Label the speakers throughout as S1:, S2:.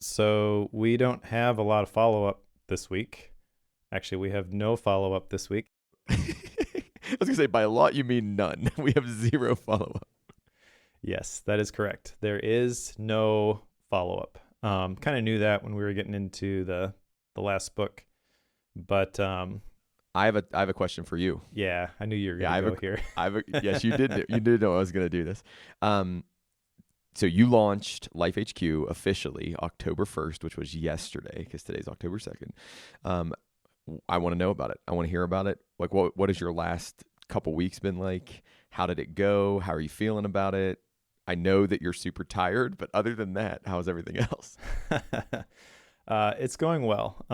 S1: So we don't have a lot of follow-up this week. Actually, we have no follow-up this week.
S2: I was gonna say by a lot you mean none. We have zero follow up.
S1: Yes, that is correct. There is no follow-up. Kind of knew that when we were getting into the last book, but
S2: I have a question for you.
S1: yeah, I knew you were
S2: Yeah,
S1: gonna go here.
S2: yes, you did know I was gonna do this. Um, so you launched Life HQ officially October 1st, which was yesterday, because today's October 2nd. Um, I want to know about it. I want to hear about it. Like, what has your last couple weeks been like? How did it go? How are you feeling about it? I know that you're super tired, but other than that, how's everything else?
S1: It's going well.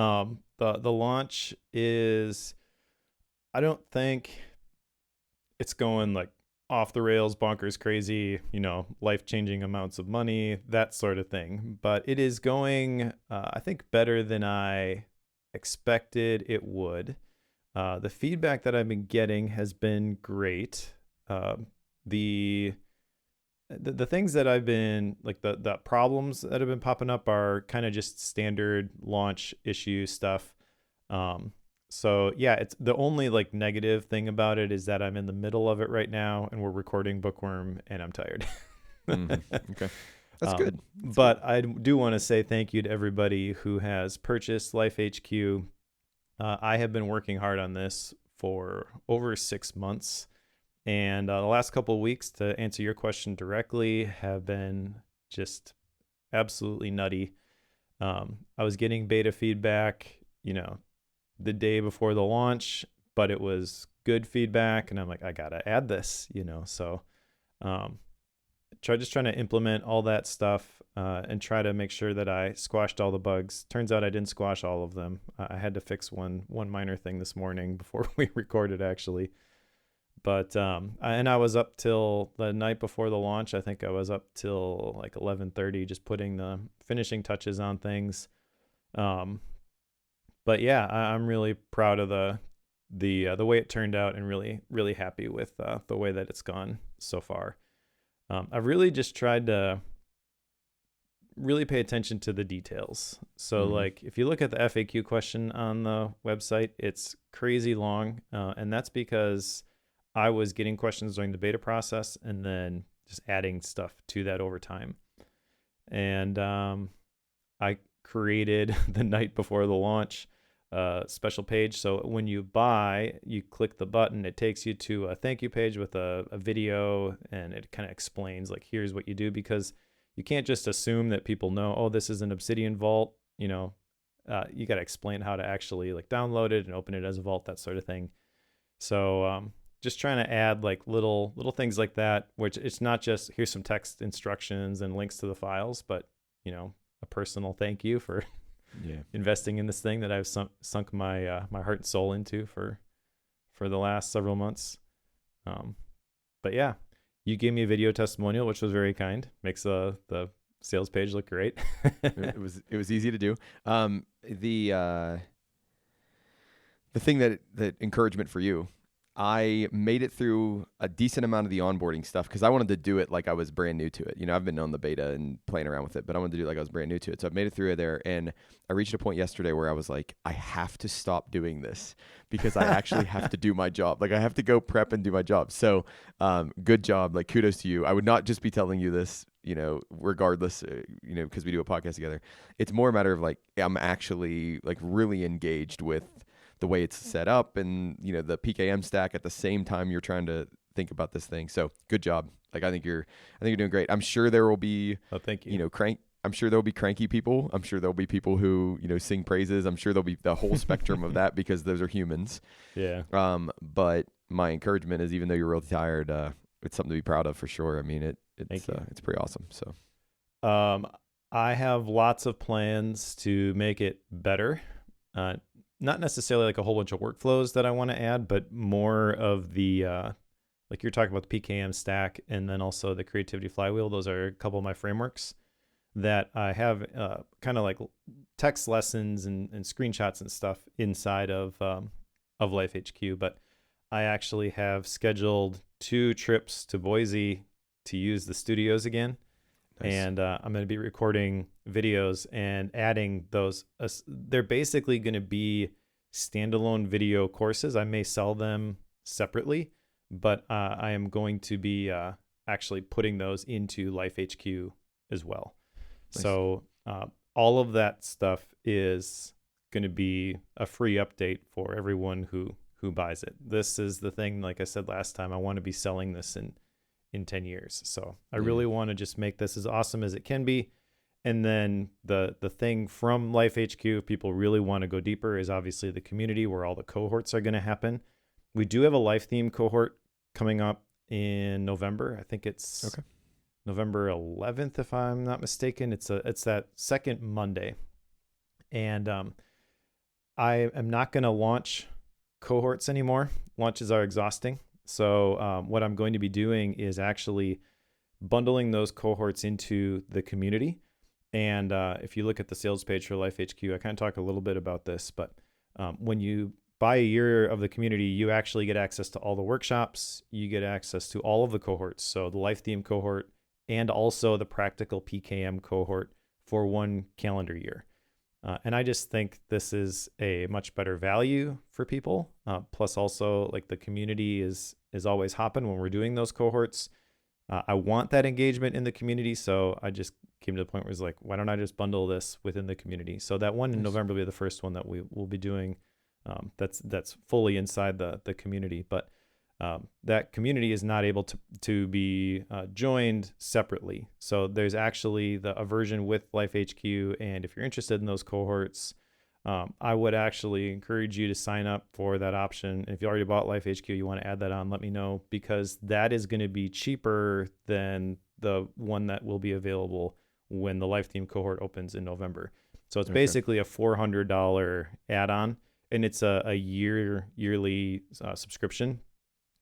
S1: The launch is. I don't think it's going like off the rails, bonkers crazy, life changing amounts of money, that sort of thing. But it is going, I think, better than I expected it would. The feedback that I've been getting has been great. The the things that I've been like the problems that have been popping up are kind of just standard launch issue stuff. Um, so yeah, it's the only like negative thing about it is that I'm in the middle of it right now and we're recording Bookworm and I'm tired.
S2: Hmm. Okay, that's
S1: um,
S2: good. That's good.
S1: but I do want to say thank you to everybody who has purchased Life HQ. I have been working hard on this for over 6 months. And the last couple of weeks, to answer your question directly, have been just absolutely nutty. I was getting beta feedback, the day before the launch, but it was good feedback. And I'm like, I got to add this. So um, trying to implement all that stuff and try to make sure that I squashed all the bugs. Turns out I didn't squash all of them. I had to fix one minor thing this morning before we recorded, actually. But and I was up till the night before the launch. I think I was up till like 11:30, just putting the finishing touches on things. Um, but yeah, I'm really proud of the way it turned out, and really happy with the way that it's gone so far. I've really just tried to really pay attention to the details. So
S2: Hmm.
S1: like if you look at the FAQ question on the website, it's crazy long, and that's because I was getting questions during the beta process and then just adding stuff to that over time. And I created the night before the launch a special page. So when you buy, you click the button, it takes you to a thank you page with a video, and it kind of explains like, here's what you do, because you can't just assume that people know, oh, this is an Obsidian vault. You got to explain how to actually like download it and open it as a vault, that sort of thing. So just trying to add like little things like that, which it's not just here's some text instructions and links to the files, but a personal thank you for
S2: Yeah.
S1: investing in this thing that I've sunk my heart and soul into for the last several months. Um, but yeah, you gave me a video testimonial, which was very kind. Makes the sales page look great.
S2: It was easy to do. The thing that encouragement for you, I made it through a decent amount of the onboarding stuff because I wanted to do it like I was brand new to it. I've been on the beta and playing around with it, but I wanted to do it like I was brand new to it. So I've made it through there, and I reached a point yesterday where I was like, I have to stop doing this because I actually have to do my job. Like I have to go prep and do my job. So good job. Like kudos to you. I would not just be telling you this, regardless, because we do a podcast together. It's more a matter of like, I'm actually like really engaged with the way it's set up and the PKM stack at the same time you're trying to think about this thing. So good job. Like I think you're doing great. I'm sure there will be
S1: Oh, thank you.
S2: I'm sure there'll be cranky people. I'm sure there'll be people who sing praises. I'm sure there'll be the whole spectrum of that because those are humans.
S1: Yeah.
S2: But my encouragement is, even though you're really tired, it's something to be proud of for sure. I mean
S1: Thank you.
S2: it's pretty awesome. So
S1: Um, I have lots of plans to make it better. Not necessarily like a whole bunch of workflows that I want to add, but more of the like you're talking about the PKM stack and then also the creativity flywheel. Those are a couple of my frameworks that I have kind of like text lessons and screenshots and stuff inside of Life HQ. But I actually have scheduled 2 trips to Boise to use the studios again.
S2: Nice.
S1: And I'm going to be recording videos and adding those. They're basically going to be standalone video courses. I may sell them separately, but I am going to be actually putting those into Life HQ as well.
S2: Nice.
S1: So all of that stuff is going to be a free update for everyone who buys it. This is the thing, like I said last time, I want to be selling this in 10 years. So I really want to just make this as awesome as it can be. And then the thing from Life HQ, if people really want to go deeper, is obviously the community where all the cohorts are going to happen. We do have a life theme cohort coming up in November. I think it's November 11th, if I'm not mistaken. It's that second Monday. And I am not going to launch cohorts anymore. Launches are exhausting. So what I'm going to be doing is actually bundling those cohorts into the community. And if you look at the sales page for Life HQ, I kind of talk a little bit about this, but when you buy a year of the community, you actually get access to all the workshops. You get access to all of the cohorts. So the life theme cohort and also the practical PKM cohort for 1 calendar year. And I just think this is a much better value for people. Plus also, like, the community is always hopping when we're doing those cohorts. I want that engagement in the community. So I just came to the point where it's like, why don't I just bundle this within the community? So that one in November will be the first one that we will be doing. That's fully inside the community. But that community is not able to be joined separately. So there's actually a version with Life HQ. And if you're interested in those cohorts, I would actually encourage you to sign up for that option. If you already bought Life HQ, you want to add that on, let me know, because that is going to be cheaper than the one that will be available when the Life Theme cohort opens in November. So it's basically a $400 add-on, and it's a yearly subscription.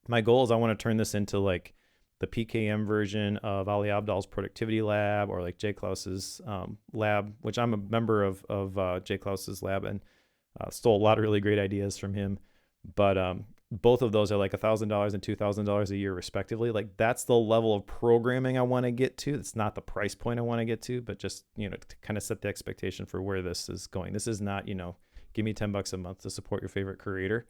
S1: My goal is I want to turn this into like the PKM version of Ali Abdaal's productivity lab, or like Jay Klaus's lab, which I'm a member of Jay Klaus's lab, and stole a lot of really great ideas from him. But both of those are like $1,000 and $2,000 a year respectively. Like, that's the level of programming I want to get to. It's not the price point I want to get to, but just, to kind of set the expectation for where this is going. This is not, give me $10 a month to support your favorite creator.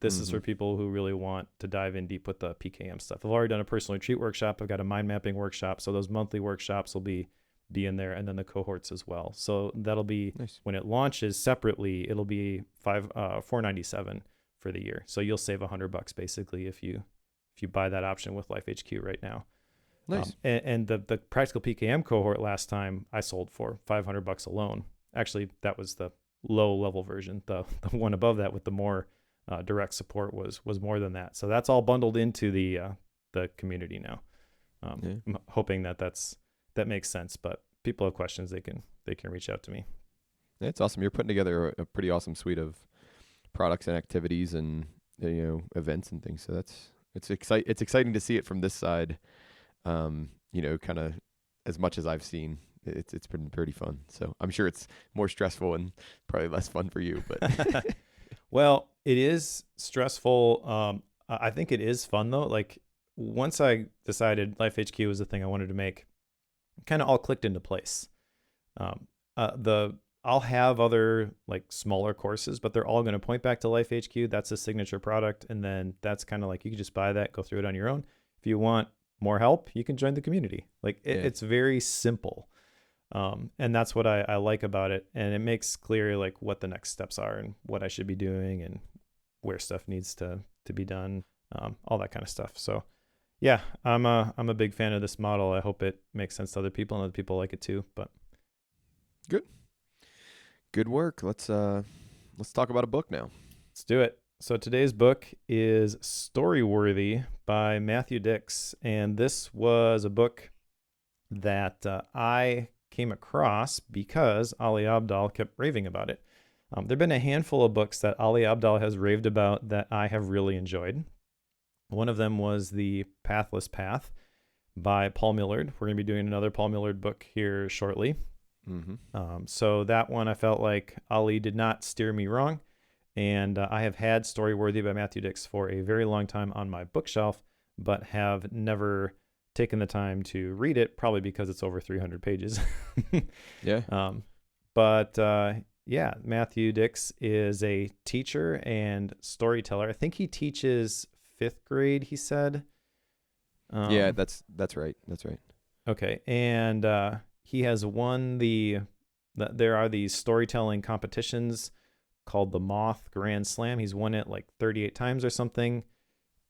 S1: This is for people who really want to dive in deep with the PKM stuff. I've already done a personal retreat workshop. I've got a mind mapping workshop. So those monthly workshops will be in there, and then the cohorts as well. So that'll be nice. When it launches separately, it'll be $497 for the year. So you'll save $100 basically if you buy that option with Life HQ right now.
S2: Nice.
S1: And the practical PKM cohort last time I sold for $500 alone. Actually, that was the low level version. The one above that with the more direct support was more than that. So that's all bundled into the community now. I'm hoping that makes sense, but people have questions, they can reach out to me.
S2: It's awesome. You're putting together a pretty awesome suite of products and activities and events and things. So it's exciting to see it from this side. Kind of as much as I've seen, it's been pretty fun. So I'm sure it's more stressful and probably less fun for you, but
S1: well, it is stressful. I think it is fun though. Like, once I decided Life HQ was the thing I wanted to make, it kind of all clicked into place. I'll have other like smaller courses, but they're all going to point back to Life HQ. That's a signature product. And then that's kind of like, you can just buy that, go through it on your own. If you want more help, you can join the community. Like, it's very simple. And that's what I like about it. And it makes clear like what the next steps are and what I should be doing and where stuff needs to be done, all that kind of stuff. So yeah, I'm a big fan of this model. I hope it makes sense to other people and other people like it too. But
S2: good work. Let's talk about a book now.
S1: Let's do it. So today's book is Storyworthy by Matthew Dix. And this was a book that I came across because Ali Abdaal kept raving about it. There have been a handful of books that Ali Abdaal has raved about that I have really enjoyed. One of them was The Pathless Path by Paul Millard. We're going to be doing another Paul Millard book here shortly. So that one, I felt like Ali did not steer me wrong. And I have had Storyworthy by Matthew Dix for a very long time on my bookshelf, but have never taken the time to read it, probably because it's over 300 pages.
S2: Yeah.
S1: But yeah, Matthew Dix is a teacher and storyteller. I think he teaches 5th grade, he said.
S2: Yeah, that's right. That's right.
S1: Okay. And he has won there are these storytelling competitions called the Moth Grand Slam. He's won it like 38 times or something.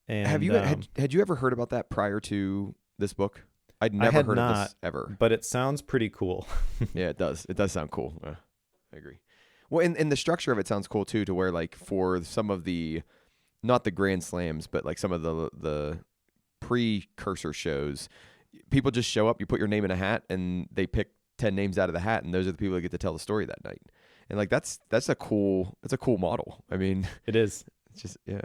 S1: And
S2: had you ever heard about that prior to this book? I'd
S1: I
S2: never
S1: had
S2: heard
S1: not,
S2: of this ever.
S1: but it sounds pretty cool.
S2: Yeah, it does. It does sound cool. I agree. Well, and the structure of it sounds cool too, to where like for some of the, not the Grand Slams, but like some of the precursor shows, people just show up, you put your name in a hat, and they pick 10 names out of the hat, and those are the people that get to tell the story that night. And like that's a cool model. I mean,
S1: It is.
S2: it's just yeah.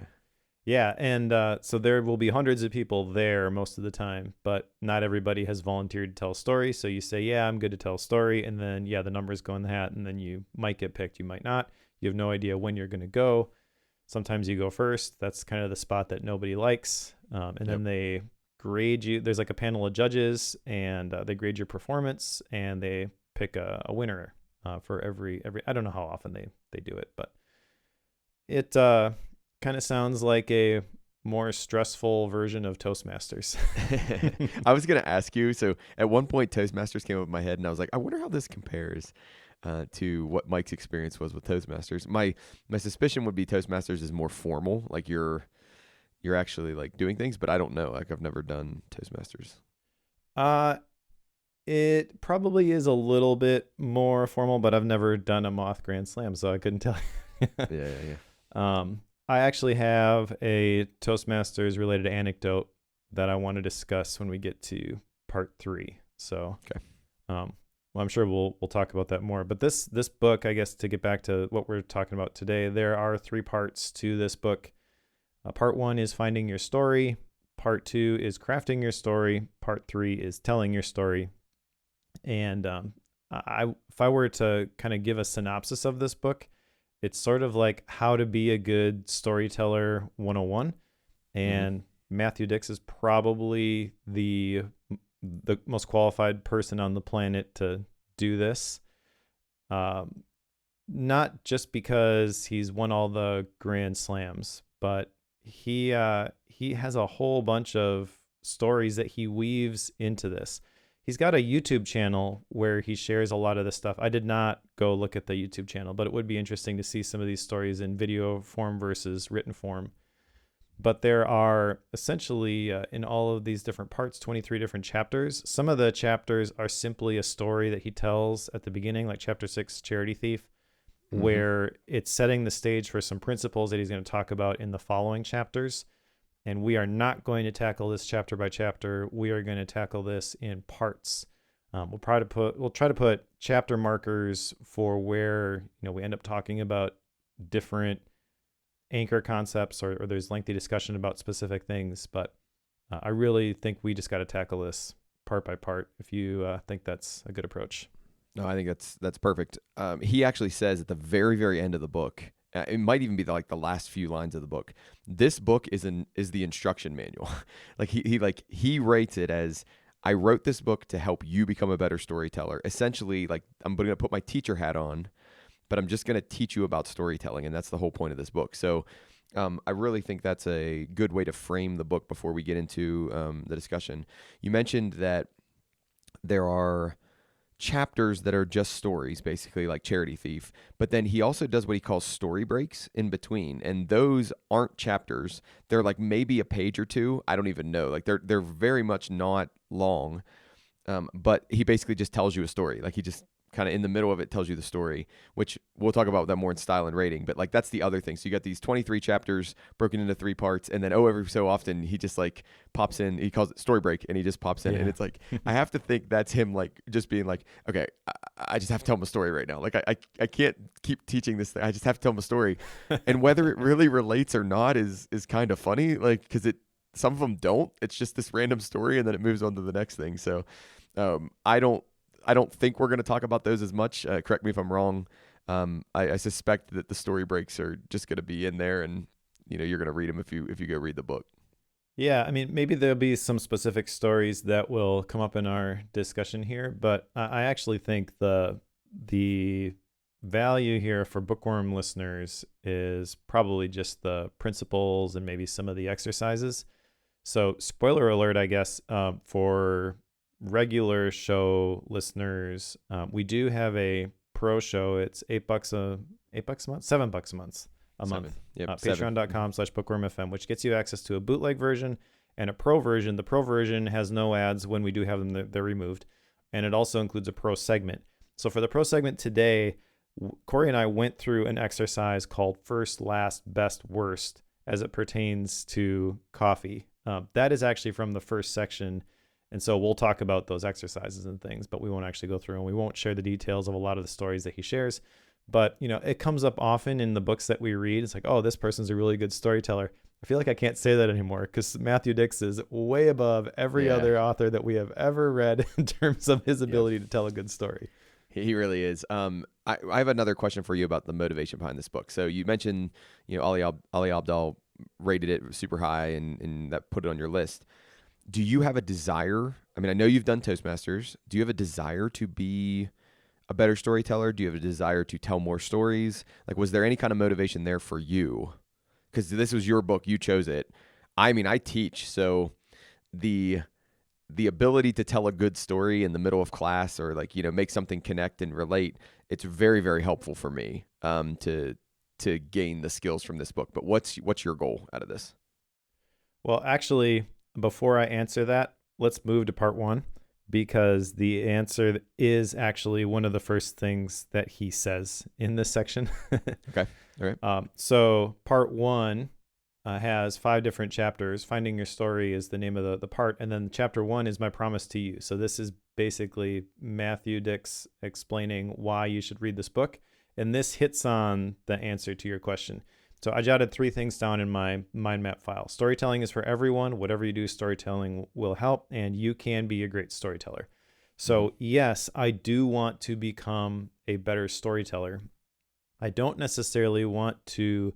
S1: Yeah, and so there will be hundreds of people there most of the time, but not everybody has volunteered to tell a story. So you say, yeah, I'm good to tell a story, and then, yeah, the numbers go in the hat, and then you might get picked, you might not. You have no idea when you're going to go. Sometimes you go first. That's kind of the spot that nobody likes. And then they grade you. There's like a panel of judges, and they grade your performance, and they pick a winner for every. I don't know how often they do it, but it kind of sounds like a more stressful version of Toastmasters.
S2: I was going to ask you. So at one point, Toastmasters came up in my head, and I was like, I wonder how this compares to what Mike's experience was with Toastmasters. My suspicion would be Toastmasters is more formal, like you're actually like doing things, but I don't know. Like I've never done Toastmasters.
S1: It probably is a little bit more formal, but I've never done a Moth Grand Slam, so I couldn't tell you.
S2: Yeah.
S1: I actually have a Toastmasters related anecdote that I want to discuss when we get to part 3. So,
S2: okay.
S1: Well, I'm sure we'll talk about that more. But this book, I guess, to get back to what we're talking about today, there are 3 parts to this book. Part 1 is finding your story. Part 2 is crafting your story. Part 3 is telling your story. And if I were to kind of give a synopsis of this book, it's sort of like how to be a good storyteller 101. And Matthew Dix is probably the most qualified person on the planet to do this. Not just because he's won all the Grand Slams, but he has a whole bunch of stories that he weaves into this. He's got a YouTube channel where he shares a lot of this stuff. I did not go look at the YouTube channel, but it would be interesting to see some of these stories in video form versus written form. But there are essentially, in all of these different parts, 23 different chapters. Some of the chapters are simply a story that he tells at the beginning, like chapter 6, Charity Thief, where it's setting the stage for some principles that he's going to talk about in the following chapters. And we are not going to tackle this chapter by chapter. We are going to tackle this in parts. We'll try to put chapter markers for where we end up talking about different anchor concepts, or there's lengthy discussion about specific things. But I really think we just got to tackle this part by part. If you think that's a good approach.
S2: No, I think that's perfect. He actually says at the very, very end of the book. It might even be the last few lines of the book. This book is the instruction manual. Like he rates it as, I wrote this book to help you become a better storyteller. Essentially, like I'm going to put my teacher hat on, but I'm just going to teach you about storytelling, and that's the whole point of this book. So I really think that's a good way to frame the book before we get into the discussion. You mentioned that there are chapters that are just stories, basically like Charity Thief, but then he also does what he calls story breaks in between, and those aren't chapters. They're like maybe a page or two. I don't even know. Like they're very much not long, but he basically just tells you a story. Like he just kind of in the middle of it tells you the story, which we'll talk about that more in style and rating. But like that's the other thing. So you got these 23 chapters broken into 3 parts, and then every so often he just like pops in. He calls it story break, and he just pops in, and it's like I have to think that's him like just being like, okay, I just have to tell him a story right now. Like I can't keep teaching this thing. I just have to tell him a story, and whether it really relates or not is kind of funny. Like because some of them don't. It's just this random story, and then it moves on to the next thing. So I don't think we're going to talk about those as much. Correct me if I'm wrong. I suspect that the story breaks are just going to be in there, and you're going to read them if you go read the book.
S1: Yeah, I mean, maybe there'll be some specific stories that will come up in our discussion here, but I actually think the value here for bookworm listeners is probably just the principles and maybe some of the exercises. So, spoiler alert, I guess, for regular show listeners, we do have a pro show. It's $8 a month, $7 a month,
S2: Seven. Yep. Seven.
S1: Patreon.com/bookwormfm, which gets you access to a bootleg version and a pro version. The pro version has no ads. When we do have them, they're removed. And it also includes a pro segment. So for the pro segment today, Cory and I went through an exercise called first, last, best, worst as it pertains to coffee. That is actually from the first section. And so we'll talk about those exercises and things, but we won't actually go through and we won't share the details of a lot of the stories that he shares. But, it comes up often in the books that we read. It's like, oh, this person's a really good storyteller. I feel like I can't say that anymore because Matthew Dix is way above every other author that we have ever read in terms of his ability to tell a good story.
S2: He really is. I have another question for you about the motivation behind this book. So you mentioned, Ali Abdaal rated it super high and that put it on your list. Do you have a desire? I mean, I know you've done Toastmasters. Do you have a desire to be a better storyteller? Do you have a desire to tell more stories? Like, was there any kind of motivation there for you? Because this was your book, you chose it. I mean, I teach, so the ability to tell a good story in the middle of class or make something connect and relate, it's very, very helpful for me to gain the skills from this book. But what's your goal out of this?
S1: Well, actually, before I answer that, let's move to part one, because the answer is actually one of the first things that he says in this section.
S2: Okay. All right.
S1: So part one has 5 different chapters. Finding Your Story is the name of the part. And then chapter 1 is My Promise to You. So this is basically Matthew Dix explaining why you should read this book. And this hits on the answer to your question. So I jotted 3 things down in my mind map file. Storytelling is for everyone. Whatever you do, storytelling will help, and you can be a great storyteller. So yes, I do want to become a better storyteller. I don't necessarily want to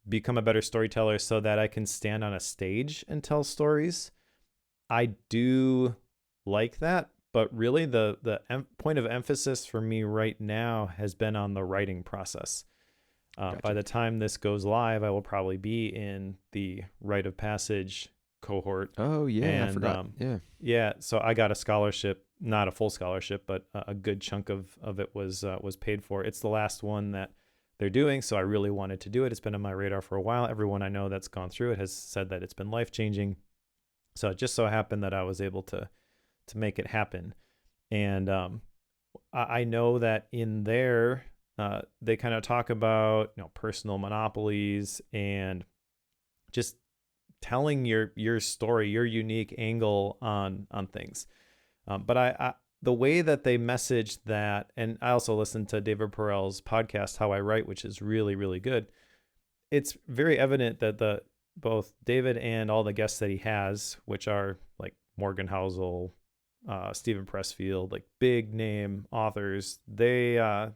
S1: become a better storyteller so that I can stand on a stage and tell stories. I do like that, but really the point of emphasis for me right now has been on the writing process.
S2: Gotcha.
S1: By the time this goes live, I will probably be in the rite of passage cohort.
S2: Oh yeah, I forgot.
S1: Yeah. So I got a scholarship, not a full scholarship, but a good chunk of it was paid for. It's the last one that they're doing, so I really wanted to do it. It's been on my radar for a while. Everyone I know that's gone through it has said that it's been life-changing. So it just so happened that I was able to make it happen. And I know that in there, they kind of talk about personal monopolies and just telling your story, your unique angle on things. But I the way that they message that, and I also listened to David Perell's podcast, How I Write, which is really, really good. It's very evident that both David and all the guests that he has, which are like Morgan Housel, Stephen Pressfield, like big name authors, they are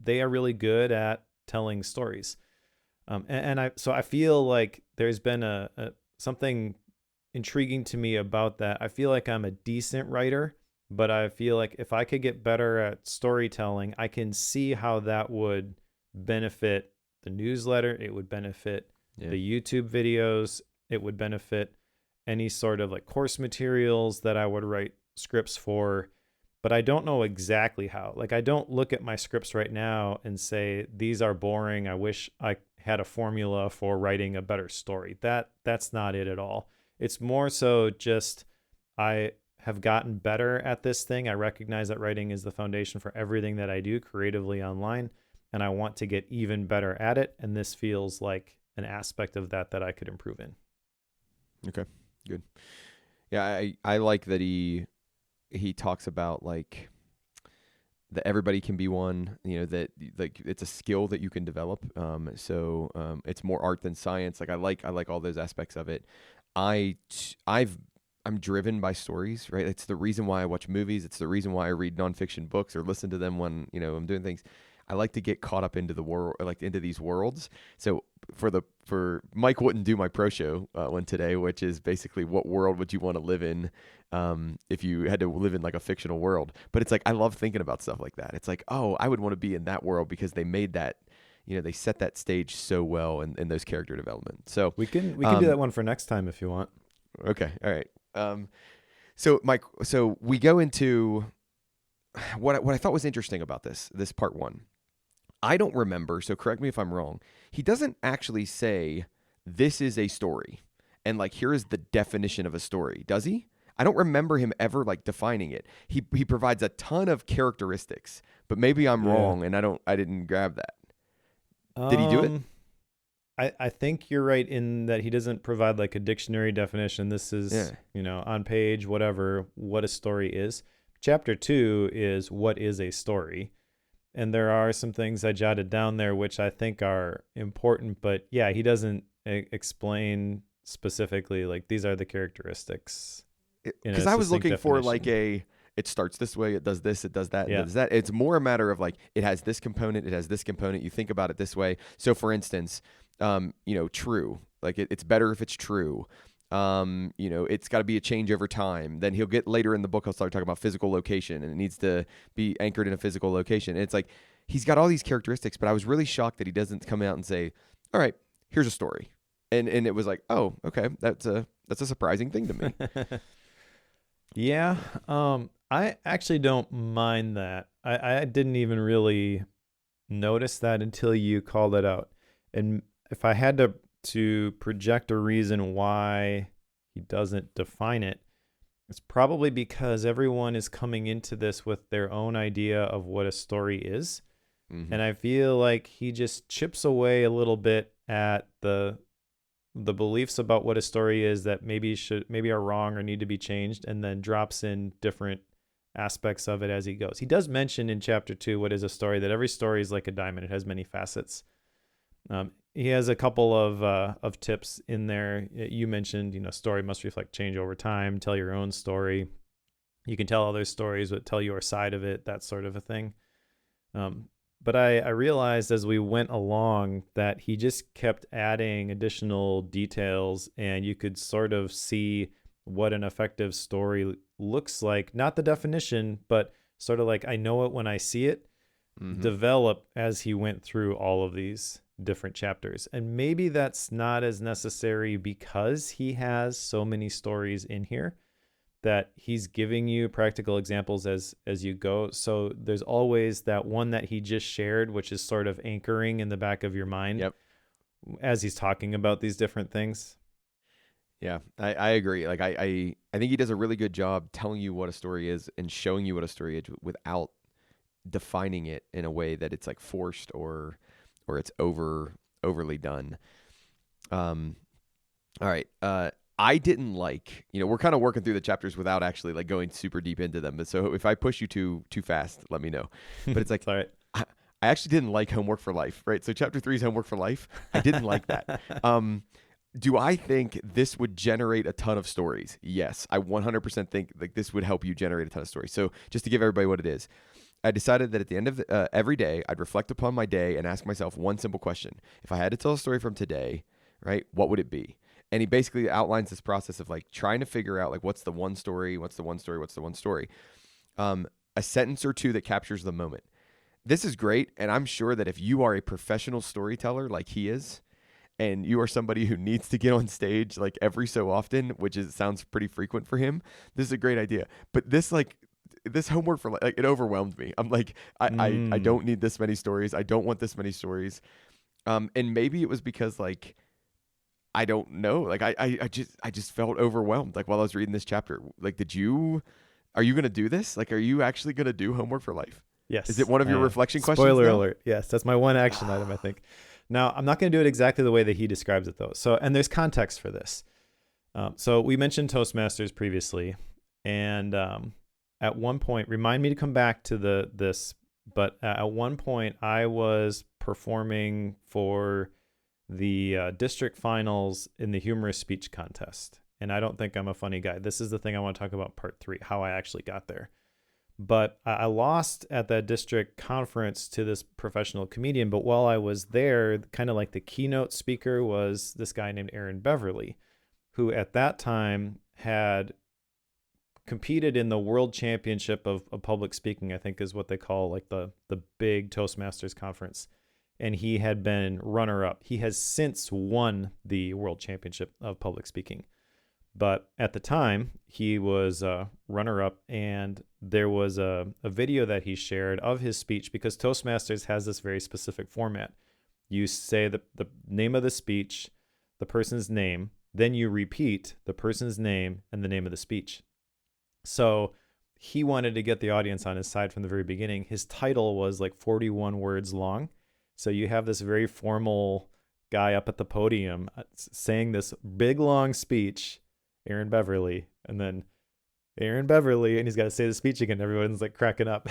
S1: really good at telling stories. And I feel like there's been a something intriguing to me about that. I feel like I'm a decent writer, but I feel like if I could get better at storytelling, I can see how that would benefit the newsletter. It would benefit the YouTube videos. It would benefit any sort of like course materials that I would write scripts for. But I don't know exactly how. Like, I don't look at my scripts right now and say, these are boring. I wish I had a formula for writing a better story. That's not it at all. It's more so just I have gotten better at this thing. I recognize that writing is the foundation for everything that I do creatively online, and I want to get even better at it. And this feels like an aspect of that I could improve in.
S2: Okay, good. Yeah, I like that he talks about like that everybody can be one, that like it's a skill that you can develop. So it's more art than science. Like I like all those aspects of it. I'm driven by stories, right? It's the reason why I watch movies. It's the reason why I read nonfiction books or listen to them when, I'm doing things. I like to get caught up into the world, like into these worlds. So for Mike wouldn't do my pro show one today, which is basically what world would you want to live in if you had to live in like a fictional world. But it's like I love thinking about stuff like that. It's like, oh, I would want to be in that world because they made that, they set that stage so well in those character development. So
S1: We can do that one for next time if you want.
S2: okay, all right. So Mike, so we go into what I thought was interesting about this part one. I don't remember, so correct me if I'm wrong. He doesn't actually say this is a story and like here is the definition of a story, does he? I don't remember him ever like defining it. He provides a ton of characteristics, but maybe I'm wrong and I didn't grab that. Did he do it?
S1: I think you're right in that he doesn't provide like a dictionary definition. This is, on page, whatever, what a story is. Chapter 2 is what is a story. And there are some things I jotted down there which I think are important, but yeah, he doesn't explain specifically like these are the characteristics.
S2: Because I was looking for like it starts this way, it does this, it does that, it does that. It's more a matter of like it has this component, it has this component. You think about it this way. So for instance, true. Like it's better if it's true. It's got to be a change over time. Then he'll get later in the book, he'll start talking about physical location and it needs to be anchored in a physical location. And it's like, he's got all these characteristics, but I was really shocked that he doesn't come out and say, all right, here's a story. And it was like, oh, okay. That's a surprising thing to me.
S1: Yeah. I actually don't mind that. I didn't even really notice that until you called it out. And if I had to project a reason why he doesn't define it, it's probably because everyone is coming into this with their own idea of what a story is. Mm-hmm. And I feel like he just chips away a little bit at the beliefs about what a story is that maybe are wrong or need to be changed, and then drops in different aspects of it as he goes. He does mention in chapter 2 what is a story, that every story is like a diamond. It has many facets. He has a couple of tips in there. You mentioned, story must reflect change over time. Tell your own story. You can tell other stories, but tell your side of it, that sort of a thing. But I realized as we went along that he just kept adding additional details, and you could sort of see what an effective story looks like. Not the definition, but sort of like I know it when I see it, develop as he went through all of these different chapters. And maybe that's not as necessary because he has so many stories in here that he's giving you practical examples as you go. So there's always that one that he just shared, which is sort of anchoring in the back of your mind as he's talking about these different things.
S2: Yeah, I agree. Like I think he does a really good job telling you what a story is and showing you what a story is without defining it in a way that it's like forced or it's overly done. All right. I didn't like, we're kind of working through the chapters without actually like going super deep into them. But so if I push you too fast, let me know. But it's like,
S1: all right.
S2: I actually didn't like homework for life, right? So chapter 3 is homework for life. I didn't like that. Do I think this would generate a ton of stories? Yes. I 100% think like this would help you generate a ton of stories. So just to give everybody what it is, I decided that at the end of every day, I'd reflect upon my day and ask myself one simple question. If I had to tell a story from today, right, what would it be? And he basically outlines this process of like trying to figure out like what's the one story, a sentence or two that captures the moment. This is great, and I'm sure that if you are a professional storyteller like he is, and you are somebody who needs to get on stage like every so often, which sounds pretty frequent for him, this is a great idea. But this homework for like it overwhelmed me. I'm like, I don't need this many stories. I don't want this many stories. And maybe it was because like I don't know. Like I just felt overwhelmed like while I was reading this chapter. Like are you gonna do this? Like are you actually gonna do homework for life?
S1: Yes.
S2: Is it one of your reflection questions?
S1: Spoiler alert. Yes, that's my one action item, I think. Now, I'm not going to do it exactly the way that he describes it, though. So, and there's context for this. So we mentioned Toastmasters previously, and at one point, remind me to come back to this, but at one point, I was performing for the district finals in the humorous speech contest, and I don't think I'm a funny guy. This is the thing I want to talk about, part 3, how I actually got there. But I lost at that district conference to this professional comedian. But while I was there, kind of like the keynote speaker was this guy named Aaron Beverly, who at that time had competed in the world championship of public speaking, I think is what they call like the big Toastmasters conference. And he had been runner up. He has since won the world championship of public speaking. But at the time, he was a runner-up, and there was a video that he shared of his speech, because Toastmasters has this very specific format. You say the name of the speech, the person's name, then you repeat the person's name and the name of the speech. So he wanted to get the audience on his side from the very beginning. His title was like 41 words long. So you have this very formal guy up at the podium saying this big, long speech, Aaron Beverly, and then Aaron Beverly, and he's got to say the speech again. Everyone's like cracking up.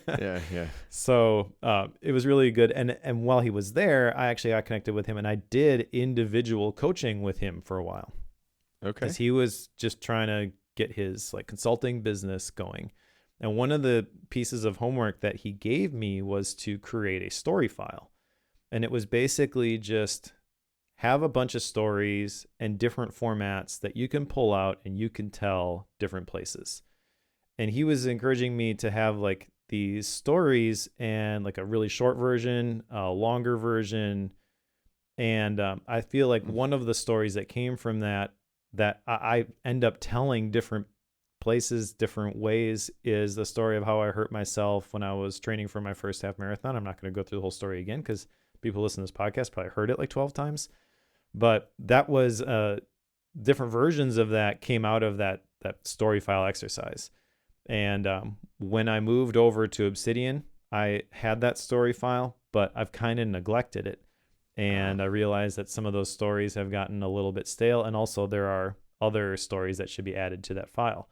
S2: Yeah.
S1: So it was really good. And while he was there, I actually got connected with him, and I did individual coaching with him for a while.
S2: Okay.
S1: Because he was just trying to get his like consulting business going. And one of the pieces of homework that he gave me was to create a story file. And it was basically just have a bunch of stories and different formats that you can pull out and you can tell different places. And he was encouraging me to have like these stories and like a really short version, a longer version. And I feel like one of the stories that came from that I end up telling different places, different ways, is the story of how I hurt myself when I was training for my first half marathon. I'm not going to go through the whole story again because people listen to this podcast probably heard it like 12 times. But that was different versions of that came out of that story file exercise. And when I moved over to Obsidian, I had that story file, but I've kind of neglected it. And I realized that some of those stories have gotten a little bit stale. And also there are other stories that should be added to that file.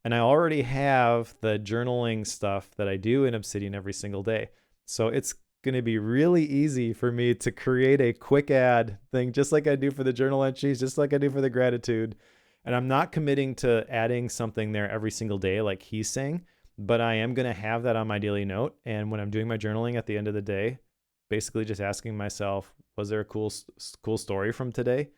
S1: And I already have the journaling stuff that I do in Obsidian every single day. So it's going to be really easy for me to create a quick add thing, just like I do for the journal entries, just like I do for the gratitude. And I'm not committing to adding something there every single day like he's saying, but I am going to have that on my daily note. And when I'm doing my journaling at the end of the day, basically just asking myself, was there a cool story from today?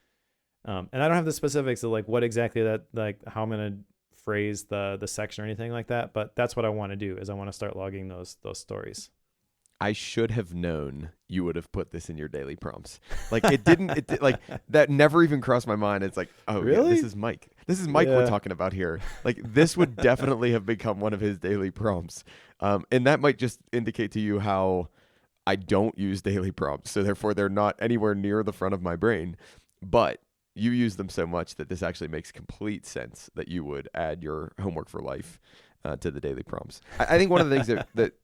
S1: And I don't have the specifics of like what exactly that, like how I'm going to phrase the section or anything like that, but that's what I want to do is I want to start logging those stories.
S2: I should have known you would have put this in your daily prompts. Like it didn't, like that never even crossed my mind. It's like, oh,
S1: really?
S2: Yeah, this is Mike. This is Mike we're talking about here. Like this would definitely have become one of his daily prompts. And that might just indicate to you how I don't use daily prompts. So therefore they're not anywhere near the front of my brain, but you use them so much that this actually makes complete sense that you would add your homework for life to the daily prompts. I think one of the things that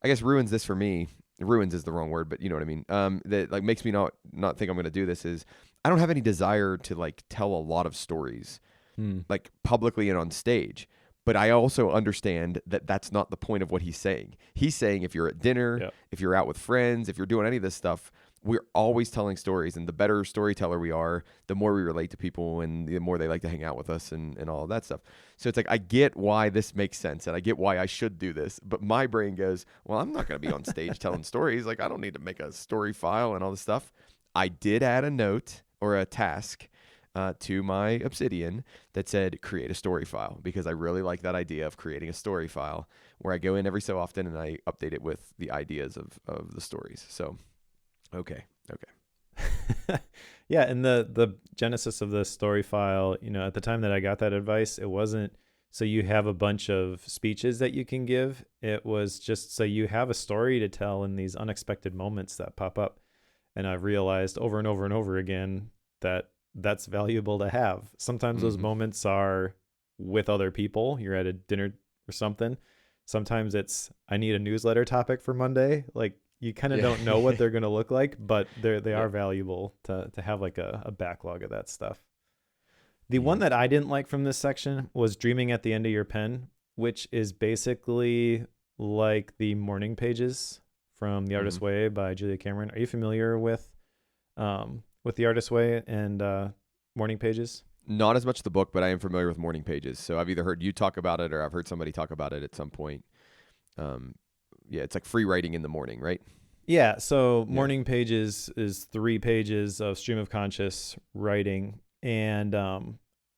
S2: I guess ruins this for me, ruins is the wrong word, but you know what I mean, that like makes me not think I'm going to do this is I don't have any desire to like tell a lot of stories like publicly and on stage. But I also understand that that's not the point of what he's saying. He's saying if you're at dinner, if you're out with friends, if you're doing any of this stuff, we're always telling stories. And the better storyteller we are, the more we relate to people and the more they like to hang out with us and all of that stuff. So it's like, I get why this makes sense and I get why I should do this. But my brain goes, well, I'm not going to be on stage telling stories. Like, I don't need to make a story file and all this stuff. I did add a note or a task to my Obsidian that said create a story file, because I really like that idea of creating a story file where I go in every so often and I update it with the ideas of the stories. So, okay.
S1: Yeah, and the genesis of the story file, at the time that I got that advice, it wasn't so you have a bunch of speeches that you can give. It was just so you have a story to tell in these unexpected moments that pop up. And I've realized over and over and over again that that's valuable to have. Sometimes those moments are with other people. You're at a dinner or something. Sometimes it's, I need a newsletter topic for Monday. Like you kind of don't know what they're going to look like, but they are valuable to have like a backlog of that stuff. The one that I didn't like from this section was dreaming at the end of your pen, which is basically like the morning pages from The Artist's Way by Julia Cameron. Are you familiar with The Artist's Way and morning pages?
S2: Not as much the book, but I am familiar with morning pages. So I've either heard you talk about it or I've heard somebody talk about it at some point. Um, yeah, it's like free writing in the morning, right?
S1: Yeah, so
S2: Yeah.
S1: morning pages is 3 pages of stream of conscious writing, and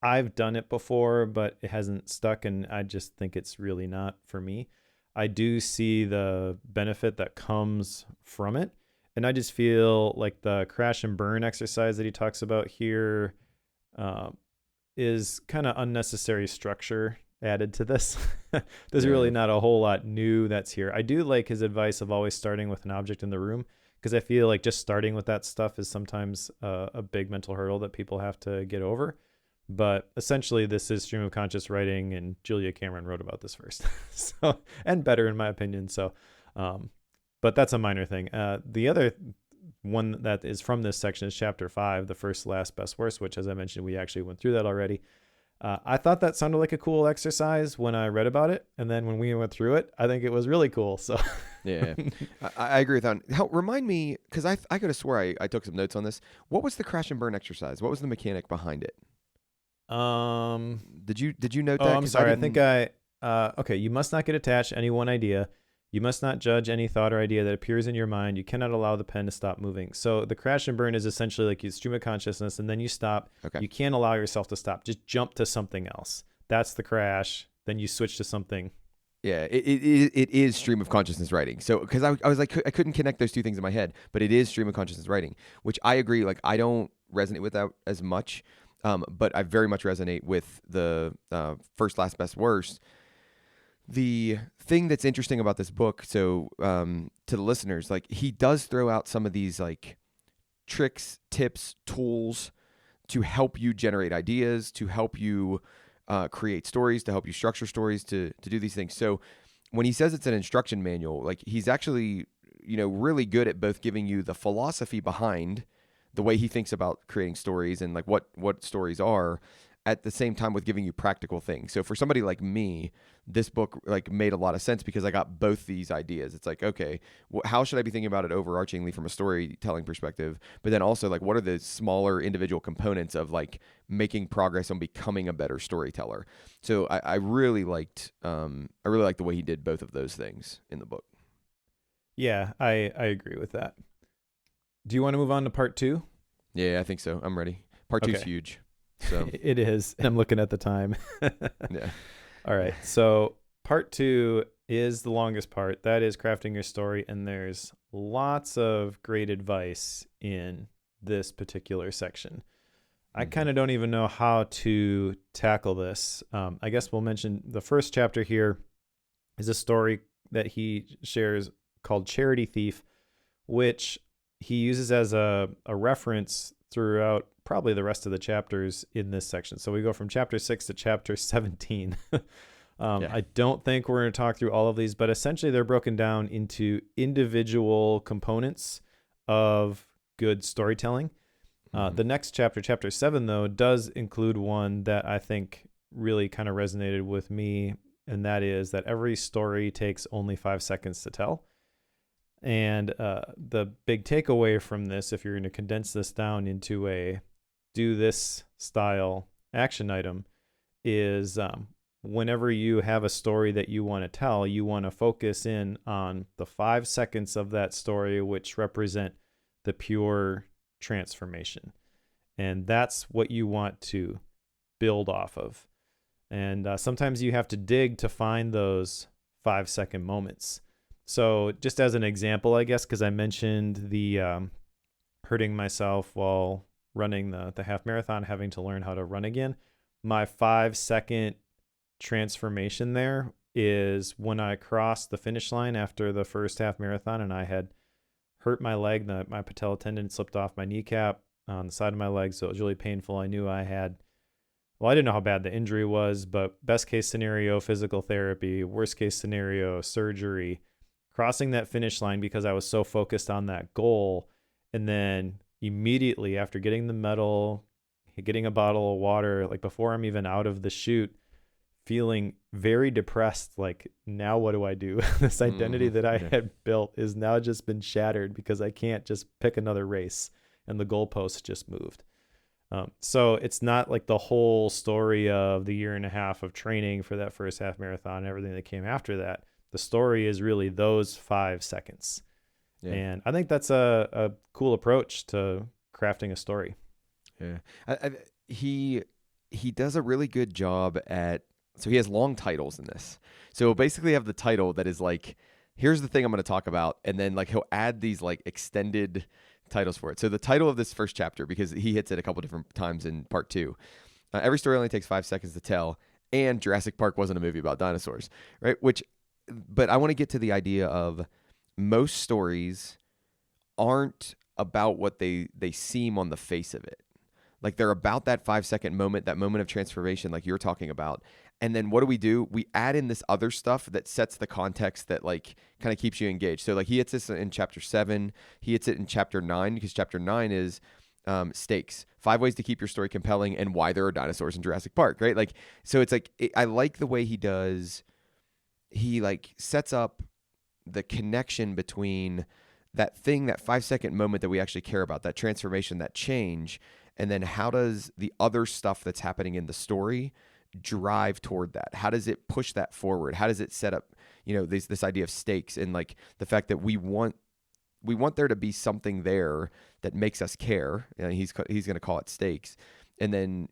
S1: I've done it before, but it hasn't stuck, and I just think it's really not for me. I do see the benefit that comes from it, and I just feel like the crash and burn exercise that he talks about here uh, is kind of unnecessary structure added to this. There's really
S2: Yeah.
S1: not a whole lot new that's here. I do like his advice of always starting with an object in the room, because I feel like just starting with that stuff is sometimes a big mental hurdle that people have to get over. But essentially, this is stream of conscious writing, and Julia Cameron wrote about this first, so, and better in my opinion. So, but that's a minor thing. The other one that is from this section is chapter 5, the first, last, best, worst, which, as I mentioned, we actually went through that already. I thought that sounded like a cool exercise when I read about it, and then when we went through it, I think it was really cool. So
S2: Yeah, I agree with that. Remind me, because I could have swore I took some notes on this. What was the crash and burn exercise? What was the mechanic behind it?
S1: um
S2: Did you note
S1: oh,
S2: that?
S1: I'm
S2: 'Cause
S1: sorry. I
S2: didn't.
S1: think I okay, you must not get attached to any one idea. You must not judge any thought or idea that appears in your mind. You cannot allow the pen to stop moving. So the crash and burn is essentially like you stream of consciousness, and then you stop.
S2: Okay.
S1: You can't allow yourself to stop. Just jump to something else. That's the crash. Then you switch to something.
S2: Yeah, it is stream of consciousness writing. So, because I was like, I couldn't connect those two things in my head, but it is stream of consciousness writing, which I agree. Like, I don't resonate with that as much, but I very much resonate with the first, last, best, worst. The thing that's interesting about this book, so to the listeners, like he does throw out some of these like tricks, tips, tools to help you generate ideas, to help you create stories, to help you structure stories, to do these things. So when he says it's an instruction manual, like he's actually, really good at both giving you the philosophy behind the way he thinks about creating stories and like what stories are, at the same time with giving you practical things. So for somebody like me, this book like made a lot of sense because I got both these ideas. It's like, okay, how should I be thinking about it overarchingly from a storytelling perspective? But then also like, what are the smaller individual components of like making progress on becoming a better storyteller? So I really liked the way he did both of those things in the book.
S1: Yeah, I agree with that. Do you want to move on to part 2?
S2: Yeah, I think so. I'm ready. Part 2's
S1: Okay.
S2: huge. So
S1: It is. I'm looking at the time.
S2: yeah.
S1: All right. So part 2 is the longest part. That is crafting your story. And there's lots of great advice in this particular section. I kind of don't even know how to tackle this. I guess we'll mention the first chapter here is a story that he shares called Charity Thief, which he uses as a reference throughout probably the rest of the chapters in this section. So we go from chapter 6 to chapter 17. I don't think we're going to talk through all of these, but essentially they're broken down into individual components of good storytelling. The next chapter, chapter 7, though, does include one that I think really kind of resonated with me, and that is that every story takes only 5 seconds to tell. And the big takeaway from this, if you're going to condense this down into a do this style action item, is whenever you have a story that you want to tell, you want to focus in on the 5 seconds of that story, which represent the pure transformation. And that's what you want to build off of. And sometimes you have to dig to find those 5-second moments. So just as an example, I guess, because I mentioned the hurting myself while running the half marathon, having to learn how to run again. My 5-second transformation there is when I crossed the finish line after the first half marathon, and I had hurt my leg. My patella tendon slipped off my kneecap on the side of my leg, so it was really painful. I knew I had, well, I didn't know how bad the injury was, but best case scenario, physical therapy, worst case scenario, surgery. Crossing that finish line because I was so focused on that goal, and then immediately after getting the medal, getting a bottle of water, like before I'm even out of the chute, feeling very depressed. Like, now what do I do? This identity that I had built is now just been shattered because I can't just pick another race, and the goalpost just moved. So it's not like the whole story of the year and a half of training for that first half marathon and everything that came after that. The story is really those 5 seconds.
S2: Yeah.
S1: And I think that's a cool approach to crafting a story.
S2: Yeah. He does a really good job at, so he has long titles in this. So he'll basically have the title that is like, here's the thing I'm going to talk about. And then like he'll add these like extended titles for it. So the title of this first chapter, because he hits it a couple different times in part 2, every story only takes 5 seconds to tell. And Jurassic Park wasn't a movie about dinosaurs, right? But I want to get to the idea of most stories aren't about what they seem on the face of it. Like they're about that 5 second moment, that moment of transformation, like you're talking about. And then what do? We add in this other stuff that sets the context that like kind of keeps you engaged. So like he hits this in chapter 7, he hits it in chapter 9, because chapter 9 is stakes, 5 ways to keep your story compelling and why there are dinosaurs in Jurassic Park, right? Like, so it's like, I like the way he does, he like sets up the connection between that thing, that 5 second moment that we actually care about, that transformation, that change. And then how does the other stuff that's happening in the story drive toward that? How does it push that forward? How does it set up, this idea of stakes, and like the fact that we want there to be something there that makes us care. And he's going to call it stakes. And then,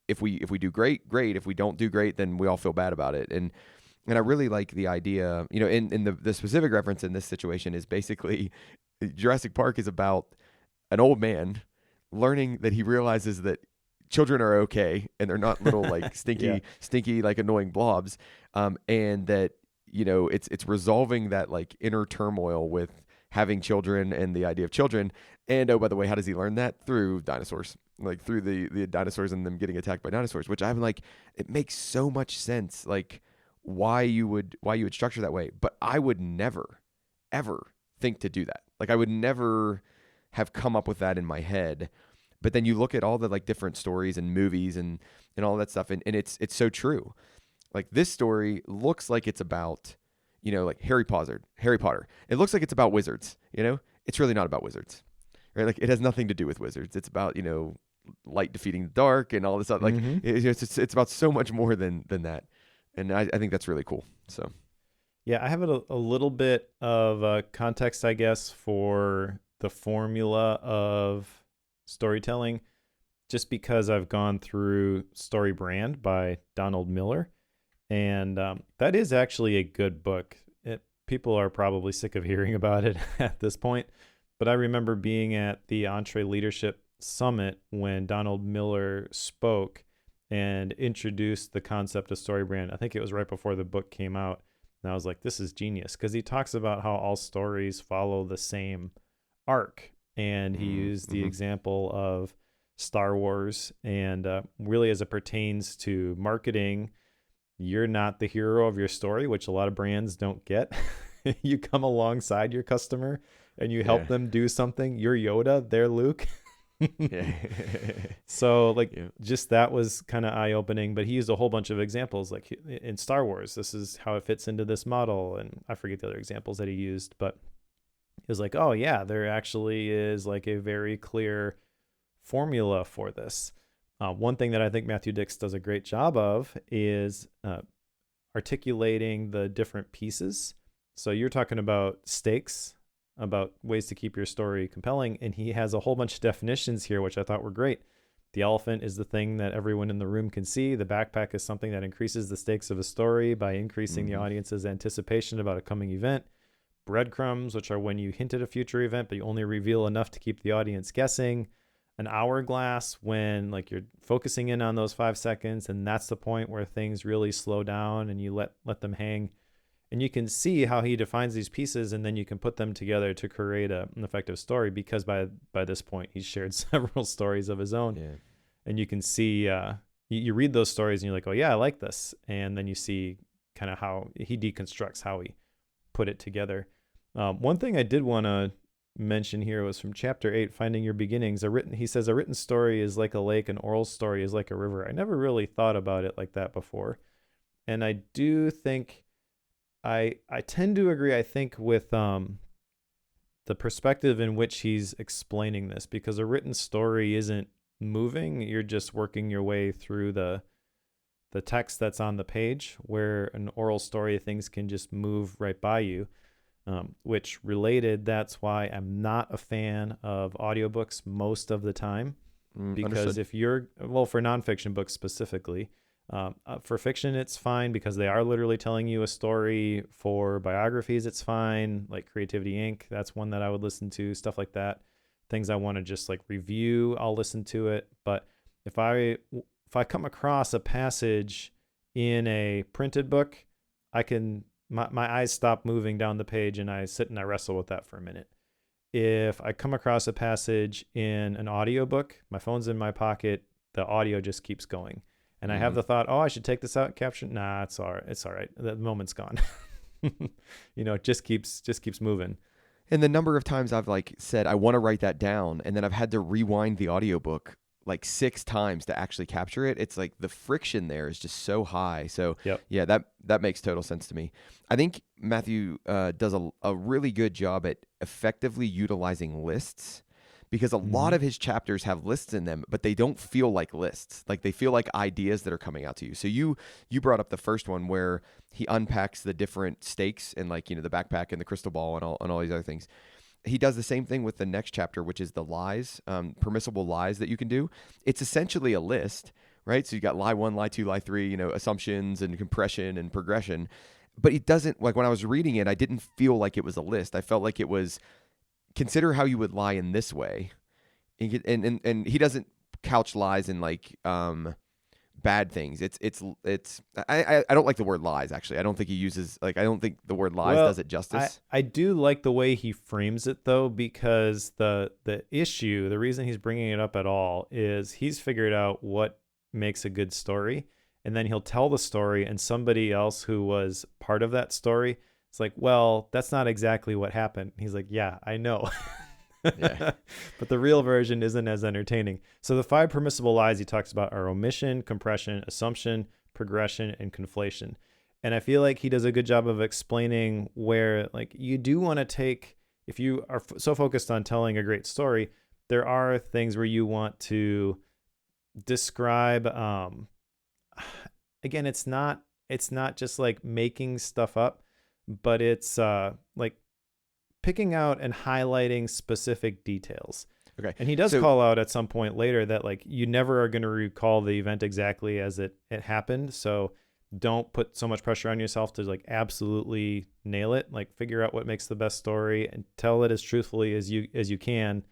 S2: if we do great, great. If we don't do great, then we all feel bad about it. And I really like the idea, in the specific reference in this situation is basically Jurassic Park is about an old man learning that he realizes that children are okay and they're not little like stinky like annoying blobs, and that it's resolving that like inner turmoil with having children and the idea of children. And oh, by the way, how does he learn that? Through dinosaurs, like through the dinosaurs and them getting attacked by dinosaurs, which I'm like, it makes so much sense, like why you would structure that way. But I would never ever think to do that. Like I would never have come up with that in my head. But then you look at all the like different stories and movies and all that stuff, and it's so true. Like this story looks like it's about, like Harry Potter. It looks like it's about wizards, It's really not about wizards. Right? Like it has nothing to do with wizards. It's about, light defeating the dark and all this stuff. Like it's about so much more than that. And I think that's really cool. So
S1: yeah, I have a little bit of context, I guess, for the formula of storytelling, just because I've gone through Story Brand by Donald Miller, and that is actually a good book. People are probably sick of hearing about it at this point, but I remember being at the Entre Leadership Summit when Donald Miller spoke and introduced the concept of Story Brand. I think it was right before the book came out, and I was like, this is genius, because he talks about how all stories follow the same arc. And he used the example of Star Wars, and really as it pertains to marketing, you're not the hero of your story, which a lot of brands don't get. You come alongside your customer and you help them do something. You're Yoda, they're Luke. So just that was kind of eye-opening. But he used a whole bunch of examples, like in Star Wars, this is how it fits into this model, and I forget the other examples that he used, but it was like, oh yeah, there actually is like a very clear formula for this. One thing that I think Matthew Dix does a great job of is articulating the different pieces. So you're talking about stakes, about ways to keep your story compelling, and he has a whole bunch of definitions here, which I thought were great. The elephant is the thing that everyone in the room can see. The backpack is something that increases the stakes of a story by increasing the audience's anticipation about a coming event. Breadcrumbs, which are when you hint at a future event, but you only reveal enough to keep the audience guessing. An hourglass, when like you're focusing in on those 5 seconds, and that's the point where things really slow down and you let them hang. And you can see how he defines these pieces, and then you can put them together to create an effective story, because by this point he's shared several stories of his own.
S2: Yeah.
S1: And you can see you read those stories and you're like, oh yeah, I like this. And then you see kind of how he deconstructs how he put it together. One thing I did want to mention here was from chapter 8, Finding Your Beginnings. He says a written story is like a lake, an oral story is like a river. I never really thought about it like that before. And I do think I tend to agree, I think, with the perspective in which he's explaining this, because a written story isn't moving. You're just working your way through the text that's on the page, where an oral story, things can just move right by you. Which related, that's why I'm not a fan of audiobooks most of the time. Because
S2: Understood.
S1: if you're, well, for nonfiction books specifically, for fiction, it's fine because they are literally telling you a story. For biographies, it's fine. Like Creativity Inc., that's one that I would listen to, stuff like that. Things I want to just like review, I'll listen to it. But if I come across a passage in a printed book, I can, my eyes stop moving down the page and I sit and I wrestle with that for a minute. If I come across a passage in an audiobook, my phone's in my pocket, the audio just keeps going. And I have the thought, oh, I should take this out and capture. Nah, it's all right. It's all right. The moment's gone. It just keeps moving.
S2: And the number of times I've like said, I want to write that down, and then I've had to rewind the audiobook like 6 times to actually capture it. It's like the friction there is just so high. So
S1: Yep.
S2: yeah, that makes total sense to me. I think Matthew does a really good job at effectively utilizing lists, because a lot of his chapters have lists in them, but they don't feel like lists. Like they feel like ideas that are coming out to you. So you brought up the first one where he unpacks the different stakes and like, the backpack and the crystal ball and all these other things. He does the same thing with the next chapter, which is the lies, permissible lies that you can do. It's essentially a list, right? So you got lie 1, lie 2, lie 3, assumptions and compression and progression. But it doesn't, like when I was reading it, I didn't feel like it was a list. I felt like it was, consider how you would lie in this way. And he doesn't couch lies in like bad things. I don't like the word lies, actually. I don't think he uses, like, I don't think the word lies does it justice.
S1: I do like the way he frames it though, because the issue, the reason he's bringing it up at all is he's figured out what makes a good story, and then he'll tell the story and somebody else who was part of that story, it's like, well, that's not exactly what happened. He's like, yeah, I know.
S2: Yeah.
S1: But the real version isn't as entertaining. So the 5 permissible lies he talks about are omission, compression, assumption, progression, and conflation. And I feel like he does a good job of explaining where, like, you do want to take, if you are so focused on telling a great story, there are things where you want to describe, again, it's not just like making stuff up, but it's like picking out and highlighting specific details.
S2: Okay.
S1: And he does call out at some point later that like you never are going to recall the event exactly as it happened. So don't put so much pressure on yourself to like absolutely nail it. Like figure out what makes the best story and tell it as truthfully as you can.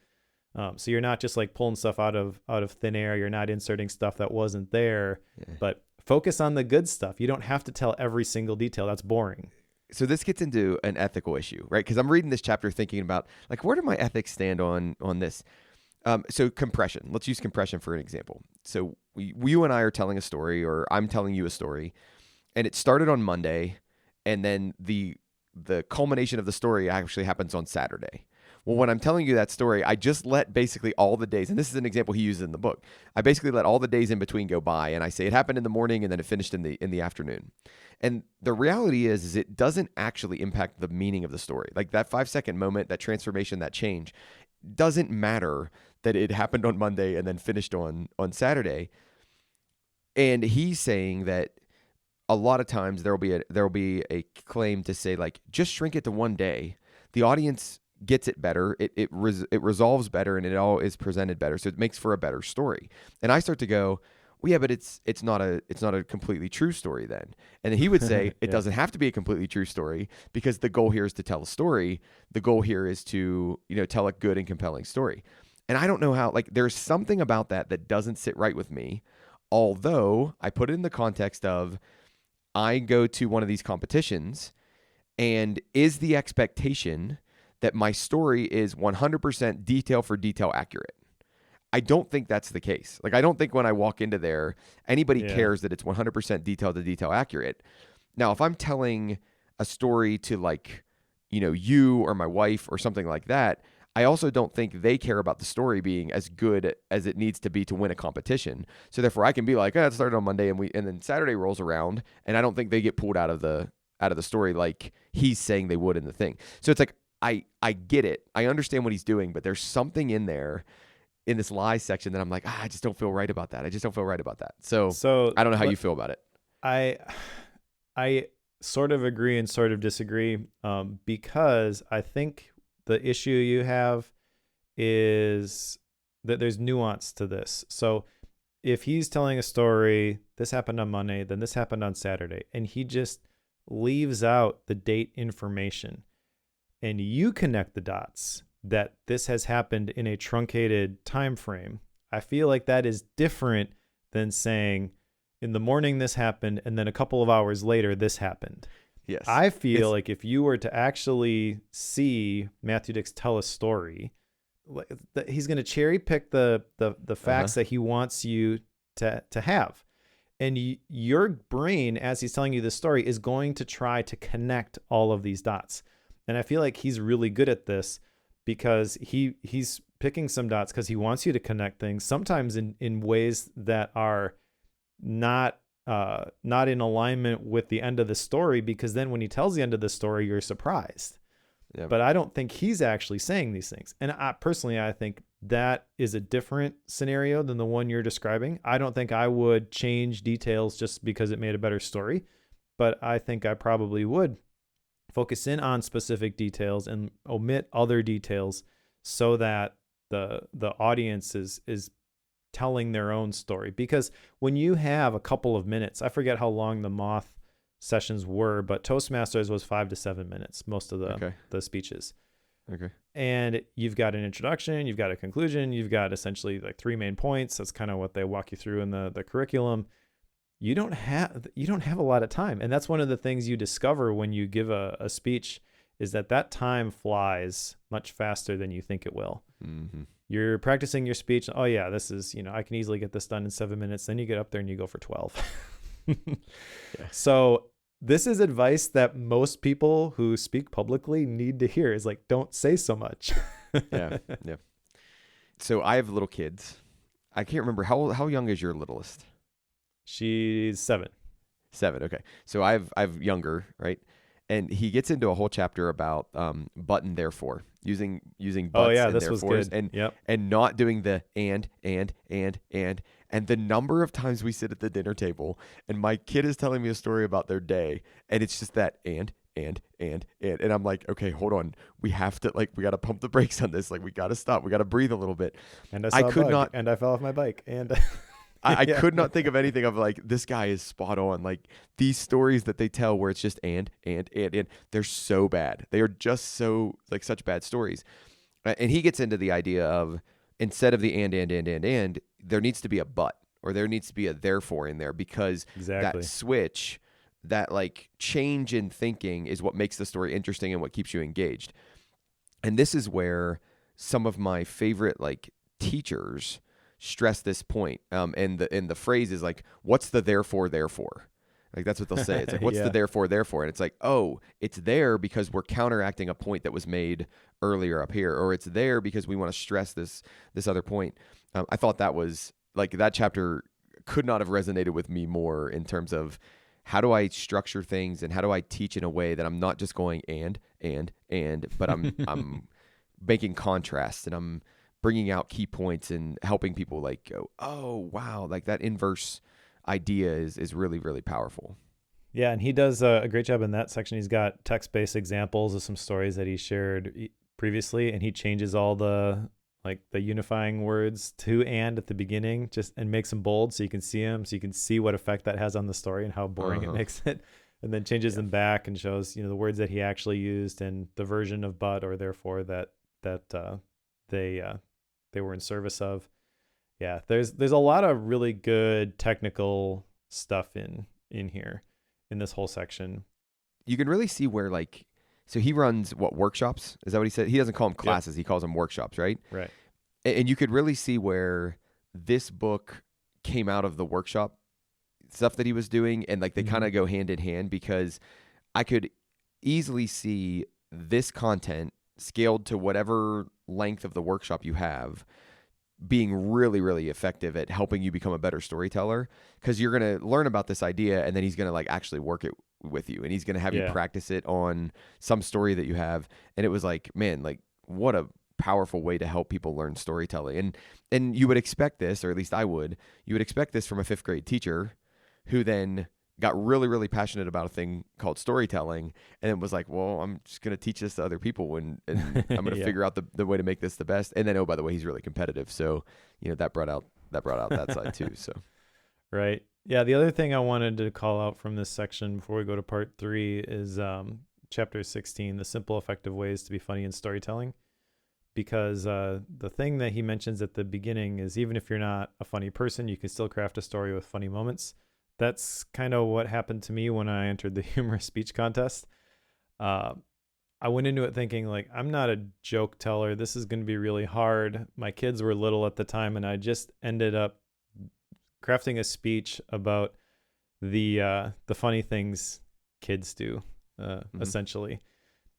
S1: So you're not just like pulling stuff out of thin air. You're not inserting stuff that wasn't there, but focus on the good stuff. You don't have to tell every single detail. That's boring.
S2: So this gets into an ethical issue, right? Because I'm reading this chapter thinking about, like, where do my ethics stand on this? So compression. Let's use compression for an example. So you and I are telling a story, or I'm telling you a story, and it started on Monday, and then the culmination of the story actually happens on Saturday. Well, when I'm telling you that story, I just let basically all the days, and this is an example he uses in the book. I basically let all the days in between go by, and I say it happened in the morning, and then it finished in the afternoon. And the reality is it doesn't actually impact the meaning of the story. Like that 5-second moment, that transformation, that change, doesn't matter that it happened on Monday and then finished on Saturday. And he's saying that a lot of times there will be a claim to say, like, just shrink it to one day. The audience gets it better. It resolves better, and it all is presented better. So it makes for a better story. And I start to go, well, yeah, but it's not a completely true story then. And then he would say it doesn't have to be a completely true story, because the goal here is to tell a story. The goal here is to, tell a good and compelling story. And I don't know how, like, there's something about that doesn't sit right with me. Although I put it in the context of, I go to one of these competitions, and is the expectation that my story is 100% detail for detail accurate? I don't think that's the case. Like, I don't think when I walk into there, anybody cares that it's 100% detail to detail accurate. Now, if I'm telling a story to, like, you or my wife or something like that, I also don't think they care about the story being as good as it needs to be to win a competition. So therefore I can be like, it started on Monday and then Saturday rolls around, and I don't think they get pulled out of the story like he's saying they would in the thing. So it's like, I get it. I understand what he's doing, but there's something in there in this lie section that I'm like, I just don't feel right about that. I just don't feel right about that. So
S1: So
S2: I don't know how you feel about it.
S1: I I sort of agree and sort of disagree, because I think the issue you have is that there's nuance to this. So if he's telling a story, this happened on Monday, then this happened on Saturday, and he just leaves out the date information, and you connect the dots that this has happened in a truncated time frame, I feel like that is different than saying in the morning this happened and then a couple of hours later this happened.
S2: Yes.
S1: I feel like if you were to actually see Matthew Dix tell a story, he's going to cherry pick the facts that he wants you to have. And your brain, as he's telling you the story, is going to try to connect all of these dots. And I feel like he's really good at this because he's picking some dots because he wants you to connect things, sometimes in ways that are not in alignment with the end of the story, because then when he tells the end of the story, you're surprised. Yeah. But I don't think he's actually saying these things. And I think that is a different scenario than the one you're describing. I don't think I would change details just because it made a better story, but I think I probably would focus in on specific details and omit other details so that the audience is telling their own story. Because when you have a couple of minutes, I forget how long the moth sessions were, but Toastmasters was 5 to 7 minutes, most of the speeches.
S2: Okay.
S1: And you've got an introduction, you've got a conclusion, you've got essentially like 3 main points. That's kind of what they walk you through in the curriculum. You don't have a lot of time. And that's one of the things you discover when you give a speech, is that time flies much faster than you think it will. Mm-hmm. You're practicing your speech. Oh yeah, this is, I can easily get this done in 7 minutes. Then you get up there and you go for 12. Yeah. So this is advice that most people who speak publicly need to hear, is like, don't say so much.
S2: Yeah. So I have little kids. I can't remember how young is your littlest?
S1: She's 7.
S2: 7. Okay. So I've younger, right? And he gets into a whole chapter about but and therefore, using buts and
S1: this was good.
S2: And not doing the and the number of times we sit at the dinner table and my kid is telling me a story about their day and it's just that and I'm like, okay, hold on, we have to, like, we got to pump the brakes on this, like we got to stop, we got to breathe a little bit.
S1: And I could not, and I fell off my bike, and
S2: I could not think of anything of like, this guy is spot on. Like these stories that they tell where it's just and they're so bad. They are just so, like, such bad stories. And he gets into the idea of, instead of the and, there needs to be a but, or there needs to be a therefore in there, because that switch, that like change in thinking is what makes the story interesting and what keeps you engaged. And this is where some of my favorite like teachers stress this point. And the phrase is like, what's the therefore? Like that's what they'll say. It's like, what's the therefore? And it's like, oh, it's there because we're counteracting a point that was made earlier up here, or it's there because we want to stress this other point. I thought that was like, that chapter could not have resonated with me more in terms of how do I structure things and how do I teach in a way that I'm not just going and, but I'm making contrasts and I'm bringing out key points and helping people like go, oh, wow, like that inverse idea is really, really powerful.
S1: Yeah, and he does a great job in that section. He's got text-based examples of some stories that he shared previously, and he changes all the unifying words to and at the beginning, and makes them bold so you can see them, so you can see what effect that has on the story and how boring it makes it, and then changes them back and shows the words that he actually used and the version of but or therefore that they were in service of. Yeah, there's a lot of really good technical stuff in here in this whole section.
S2: You can really see where, like, so he runs workshops? Is that what he said? He doesn't call them classes. Yep. He calls them workshops, right?
S1: Right.
S2: And you could really see where this book came out of the workshop stuff that he was doing, and like they kind of go hand in hand, because I could easily see this content scaled to whatever length of the workshop you have being really, really effective at helping you become a better storyteller, because you're going to learn about this idea and then he's going to like actually work it with you, and he's going to have you practice it on some story that you have. And it was like, man, like what a powerful way to help people learn storytelling. And you would expect this, or at least I would, you would expect this from a 5th grade teacher who then got really, really passionate about a thing called storytelling, and it was like, well, I'm just going to teach this to other people, and I'm going to figure out the way to make this the best. And then, oh, by the way, he's really competitive. So, that brought out that side too. So,
S1: right. Yeah. The other thing I wanted to call out from this section before we go to part 3 is chapter 16, the simple, effective ways to be funny in storytelling. Because the thing that he mentions at the beginning is, even if you're not a funny person, you can still craft a story with funny moments. That's kind of what happened to me when I entered the humorous speech contest. I went into it thinking, like, I'm not a joke teller. This is going to be really hard. My kids were little at the time, and I just ended up crafting a speech about the funny things kids do, essentially,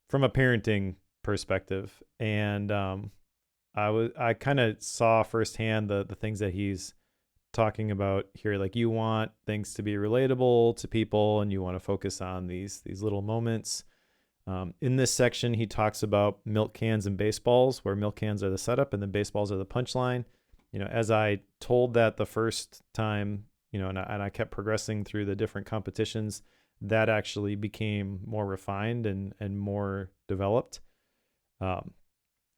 S1: from a parenting perspective. And I kind of saw firsthand the things that he's talking about here. Like, you want things to be relatable to people, and you want to focus on these little moments. In this section, he talks about milk cans and baseballs, where milk cans are the setup and then baseballs are the punchline. As I told that the first time, and I kept progressing through the different competitions, that actually became more refined and more developed.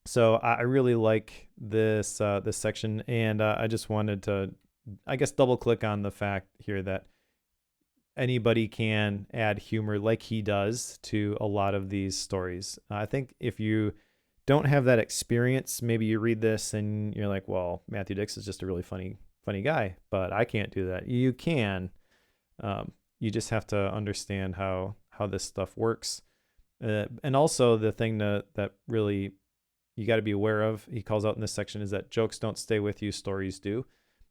S1: So I really like this section, and I just wanted to, I guess, double click on the fact here that anybody can add humor like he does to a lot of these stories. I think if you don't have that experience, maybe you read this and you're like, well, Matthew Dix is just a really funny guy, but I can't do that. You can. You just have to understand how this stuff works. And also the thing that really you got to be aware of, he calls out in this section, is that jokes don't stay with you, stories do.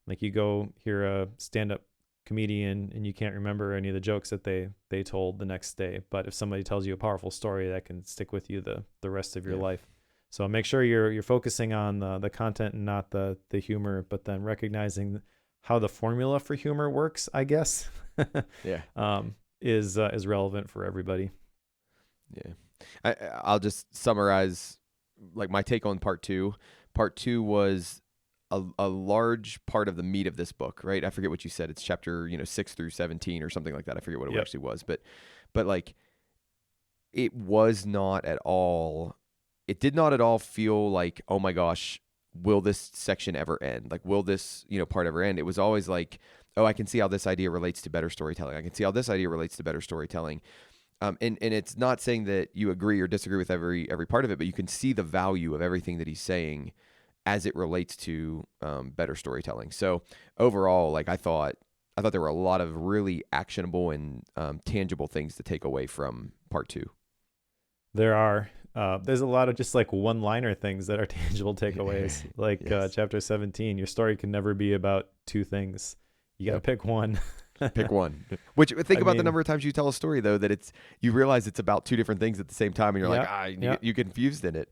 S1: Like, you go hear a stand-up comedian and you can't remember any of the jokes that they told the next day. But if somebody tells you a powerful story, that can stick with you the rest of your life. So make sure you're focusing on the content and not the humor, but then recognizing how the formula for humor works, I guess, is relevant for everybody.
S2: Yeah. I'll just summarize, like, my take on part 2. Part 2 was a large part of the meat of this book, right? I forget what you said. It's chapter 6 through 17 or something like that. I forget what it actually was, but like, it was not at all. It did not at all feel like, oh my gosh, will this section ever end? Like, will this part ever end? It was always like, oh, I can see how this idea relates to better storytelling. I can see how this idea relates to better storytelling. And it's not saying that you agree or disagree with every part of it, but you can see the value of everything that he's saying as it relates to better storytelling. So overall, like, I thought there were a lot of really actionable and tangible things to take away from part 2.
S1: There are. There's a lot of just like one-liner things that are tangible takeaways. Like chapter 17, your story can never be about 2 things. You got to pick one.
S2: Pick one. Which, think about the number of times you tell a story, though, that you realize it's about 2 different things at the same time, and you're you're confused in it.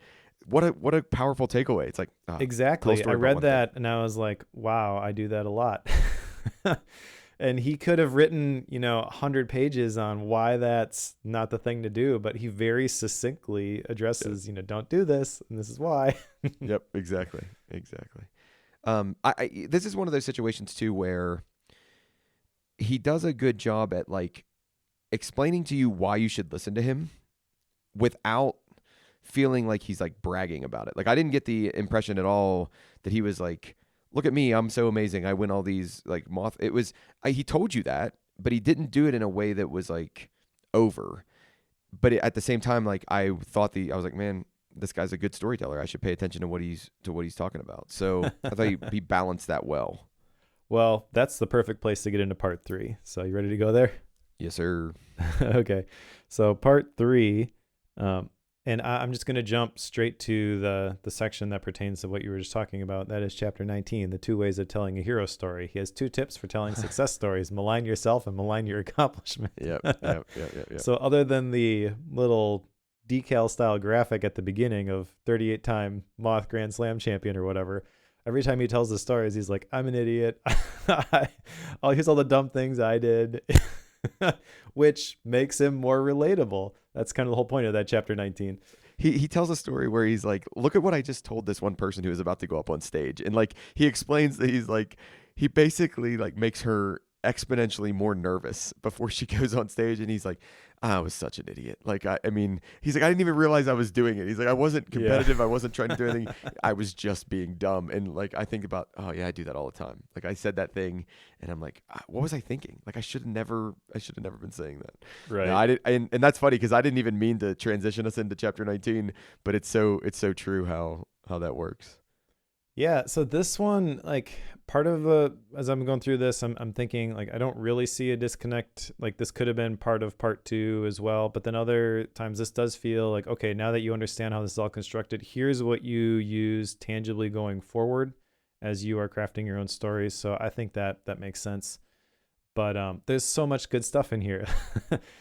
S2: What a powerful takeaway. It's like,
S1: exactly. I read that and I was like, wow, I do that a lot. And he could have written, 100 pages on why that's not the thing to do, but he very succinctly addresses, don't do this, and this is why.
S2: Yep, exactly. This is one of those situations too where he does a good job at, like, explaining to you why you should listen to him without feeling like he's, like, bragging about it. Like, I didn't get the impression at all that he was like, look at me, I'm so amazing, I win all these, like, it was, he told you that, but he didn't do it in a way that was, like, over. But at the same time, like, I was like, man, this guy's a good storyteller. I should pay attention to what he's talking about. So I thought he balanced that well.
S1: Well, that's the perfect place to get into part 3. So you ready to go there?
S2: Yes, sir.
S1: Okay. So part 3, and I'm just going to jump straight to the section that pertains to what you were just talking about. That is chapter 19, the 2 ways of telling a hero story. He has 2 tips for telling success stories: malign yourself and malign your accomplishment.
S2: Yep.
S1: So other than the little decal style graphic at the beginning of 38-time Moth Grand Slam champion or whatever, every time he tells the stories, he's like, I'm an idiot. Here's all the dumb things I did, which makes him more relatable. That's kind of the whole point of that chapter 19.
S2: he tells a story where he's like, look at what I just told this one person who is about to go up on stage, and like he explains that he's like, he basically like makes her exponentially more nervous before she goes on stage, and he's like, I was such an idiot. Like I mean, he's like, I didn't even realize I was doing it. He's like, I wasn't competitive, I wasn't trying to do anything. I was just being dumb. And like I think about, oh yeah, I do that all the time. Like I said that thing, and I'm like, what was I thinking? Like I should have never been saying that.
S1: Right.
S2: No, I did, and that's funny because I didn't even mean to transition us into chapter 19, but it's so true how that works.
S1: Yeah, so this one, like part of as I'm going through this, I'm thinking like I don't really see a disconnect. Like this could have been part of part 2 as well, but then other times this does feel like, okay, now that you understand how this is all constructed, here's what you use tangibly going forward as you are crafting your own stories. So I think that makes sense. But there's so much good stuff in here.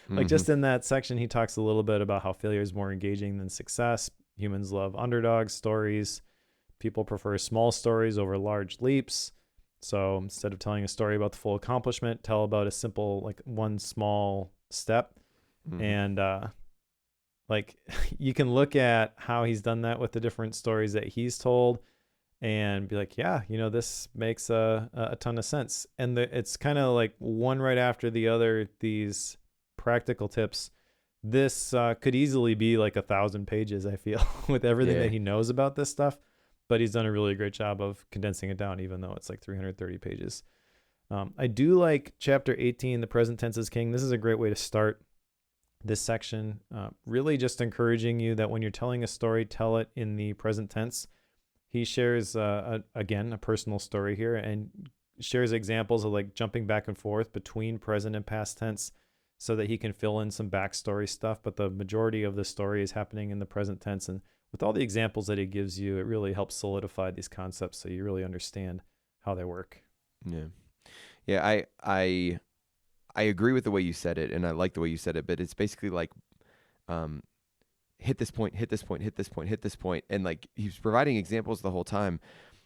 S1: Like just in that section, he talks a little bit about how failure is more engaging than success. Humans love underdog stories. People prefer small stories over large leaps. So instead of telling a story about the full accomplishment, tell about a simple, like one small step. And like you can look at how he's done that with the different stories that he's told and be like, yeah, this makes a ton of sense. And it's kind of like one right after the other, these practical tips. This could easily be like 1,000 pages, I feel, with everything that he knows about this stuff. But he's done a really great job of condensing it down, even though it's like 330 pages. I do like chapter 18, the present tense is king. This is a great way to start this section. Really just encouraging you that when you're telling a story, tell it in the present tense. He shares, again, a personal story here and shares examples of like jumping back and forth between present and past tense so that he can fill in some backstory stuff. But the majority of the story is happening in the present tense. And with all the examples that he gives you, it really helps solidify these concepts so you really understand how they work.
S2: Yeah, I agree with the way you said it, and I like the way you said it, but it's basically like hit this point, hit this point, hit this point, hit this point, and like he's providing examples the whole time.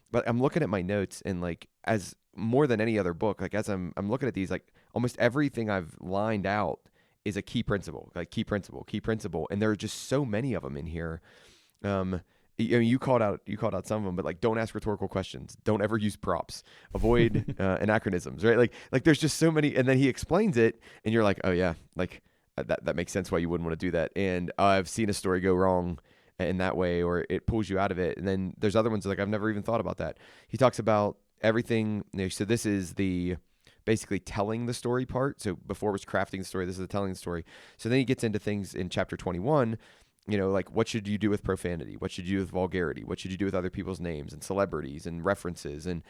S2: But I'm looking at my notes, and like as more than any other book, like as I'm looking at these, like almost everything I've lined out is a key principle, and there are just so many of them in here. You called out some of them, but like don't ask rhetorical questions, don't ever use props, avoid anachronisms, right? Like there's just so many, and then he explains it, and you're like, oh yeah, like that makes sense why you wouldn't want to do that. And I've seen a story go wrong in that way, or it pulls you out of it. And then there's other ones like I've never even thought about that. He talks about everything. So this is the basically telling the story part. So before it was crafting the story, this is the telling the story. So then he gets into things in chapter 21. Like what should you do with profanity? What should you do with vulgarity? What should you do with other people's names and celebrities and references? And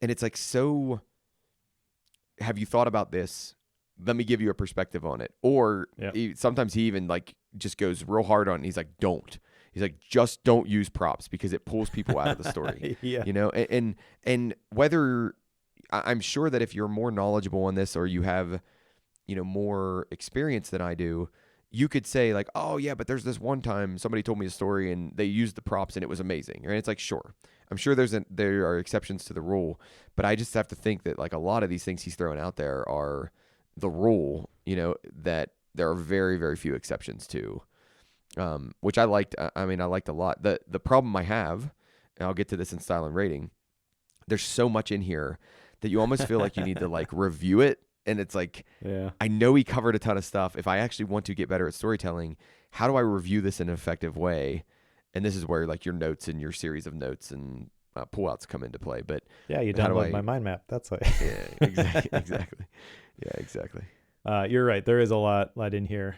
S2: it's like, so have you thought about this? Let me give you a perspective on it. Or sometimes he even like just goes real hard on it. He's like, don't. He's like, just don't use props because it pulls people out of the story. And whether I'm sure that if you're more knowledgeable on this or you have, more experience than I do, you could say like, oh yeah, but there's this one time somebody told me a story and they used the props and it was amazing. And it's like, sure, I'm sure there are exceptions to the rule, but I just have to think that like a lot of these things he's throwing out there are the rule, that there are very, very few exceptions to, which I liked. I liked a lot. The problem I have, and I'll get to this in style and rating, there's so much in here that you almost feel like you need to like review it. And it's like, I know he covered a ton of stuff. If I actually want to get better at storytelling, how do I review this in an effective way? And this is where like your notes and your series of notes and pullouts come into play. But
S1: yeah, you download my mind map. That's why.
S2: Yeah, exactly. Yeah, exactly.
S1: You're right. There is a lot in here.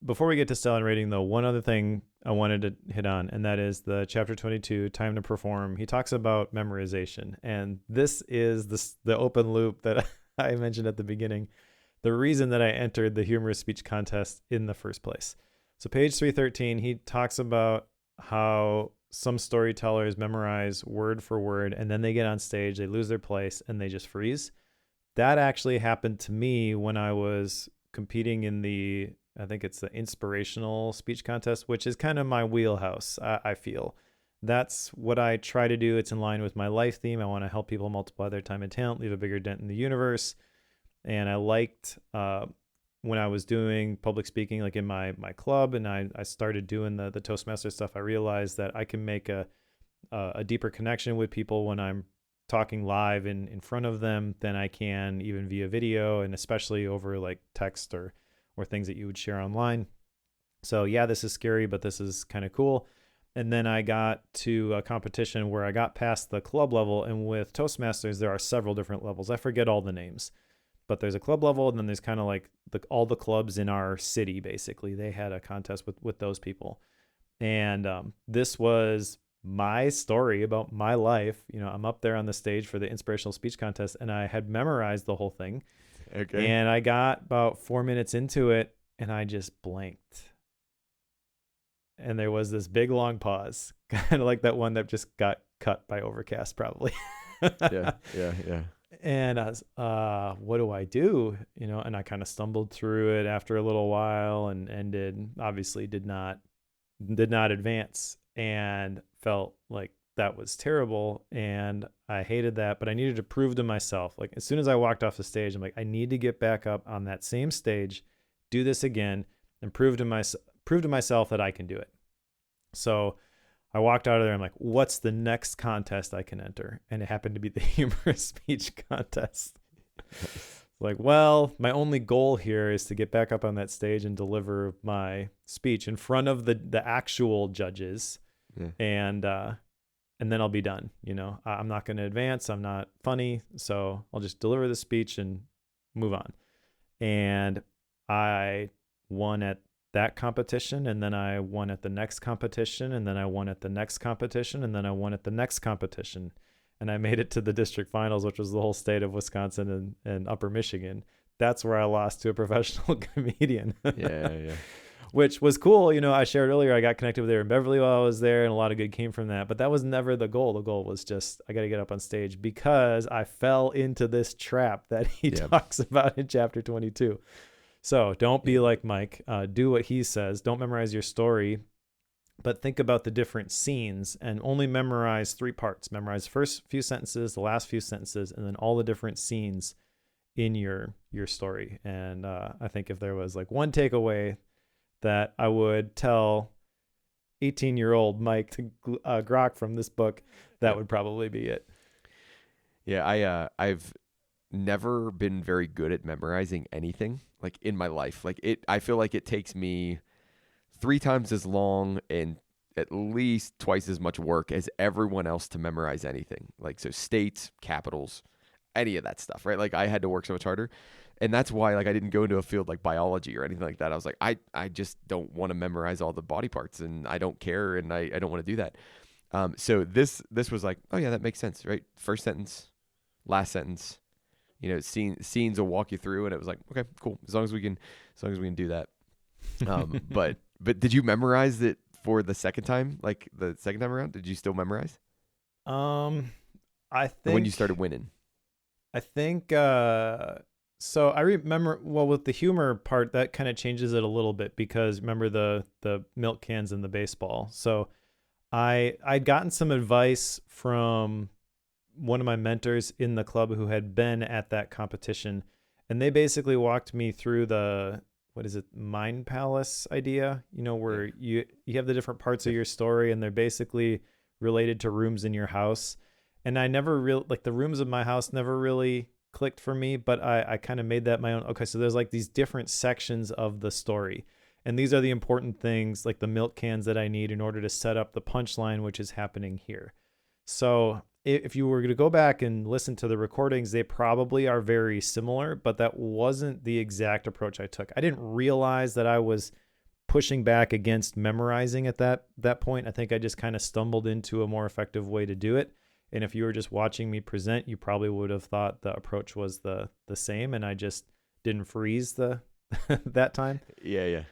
S1: Before we get to style and rating, though, one other thing I wanted to hit on, and that is the chapter 22, time to perform. He talks about memorization, and this is the open loop that I mentioned at the beginning, the reason that I entered the humorous speech contest in the first place. So page 313, he talks about how some storytellers memorize word for word, and then they get on stage, they lose their place, and they just freeze. That actually happened to me when I was competing in I think it's the inspirational speech contest, which is kind of my wheelhouse, I feel. That's what I try to do. It's in line with my life theme. I want to help people multiply their time and talent, leave a bigger dent in the universe. And I liked when I was doing public speaking, like in my club, and I started doing the Toastmaster stuff, I realized that I can make a deeper connection with people when I'm talking live in front of them than I can even via video, and especially over like text or things that you would share online. So yeah, this is scary, but this is kind of cool. And then I got to a competition where I got past the club level, and with Toastmasters, there are several different levels. I forget all the names, but there's a club level, and then there's kind of like all the clubs in our city, basically. They had a contest with those people. And this was my story about my life. You know, I'm up there on the stage for the inspirational speech contest, and I had memorized the whole thing.
S2: Okay.
S1: And I got about 4 minutes into it, and I just blanked. And there was this big long pause, kind of like that one that just got cut by Overcast, probably.
S2: Yeah.
S1: And I was, what do I do? You know, and I kind of stumbled through it after a little while, and obviously did not advance, and felt like that was terrible, and I hated that. But I needed to prove to myself, like as soon as I walked off the stage, I'm like, I need to get back up on that same stage, do this again, and prove to myself that I can do it. So I walked out of there. I'm like, what's the next contest I can enter? And it happened to be the humorous speech contest. Like, well, my only goal here is to get back up on that stage and deliver my speech in front of the actual judges.
S2: Yeah.
S1: And then I'll be done. You know, I'm not going to advance. I'm not funny. So I'll just deliver the speech and move on. And I won at that competition, and then I won at the next competition, and then I won at the next competition, and then I won at the next competition. And I made it to the district finals, which was the whole state of Wisconsin and Upper Michigan. That's where I lost to a professional comedian.
S2: Yeah.
S1: Which was cool. You know, I shared earlier, I got connected with her in Beverly while I was there, and a lot of good came from that. But that was never the goal. The goal was just, I got to get up on stage, because I fell into this trap that he talks about in chapter 22. So don't be like Mike. Do what he says. Don't memorize your story, but think about the different scenes, and only memorize 3 parts. Memorize the first few sentences, the last few sentences, and then all the different scenes in your story. And I think if there was like one takeaway that I would tell 18-year-old Mike to grok from this book, that would probably be it.
S2: Yeah, I've never been very good at memorizing anything, like in my life. Like I feel like it takes me 3 times as long and at least twice as much work as everyone else to memorize anything. Like, so states, capitals, any of that stuff, right? Like I had to work so much harder. And that's why, like, I didn't go into a field like biology or anything like that. I was like, I just don't want to memorize all the body parts, and I don't care, and I don't want to do that. So this was like, oh yeah, that makes sense, right? First sentence, last sentence, you know, scenes will walk you through, and it was like, okay, cool. As long as we can do that. But did you memorize it for the second time? Like the second time around, did you still memorize?
S1: I think,
S2: or when you started winning.
S1: I think, so I remember, well, with the humor part, that kind of changes it a little bit, because remember the milk cans and the baseball. So I'd gotten some advice from one of my mentors in the club who had been at that competition, and they basically walked me through the, what is it, Mind Palace idea, you know, where you have the different parts of your story, and they're basically related to rooms in your house. And I never really, like, the rooms of my house never really clicked for me, but I kind of made that my own. Okay, so there's like these different sections of the story, and these are the important things, like the milk cans, that I need in order to set up the punchline, which is happening here. So if you were to go back and listen to the recordings, they probably are very similar, but that wasn't the exact approach I took. I didn't realize that I was pushing back against memorizing at that point. I think I just kind of stumbled into a more effective way to do it. And if you were just watching me present, you probably would have thought the approach was the same, and I just didn't freeze that time.
S2: Yeah.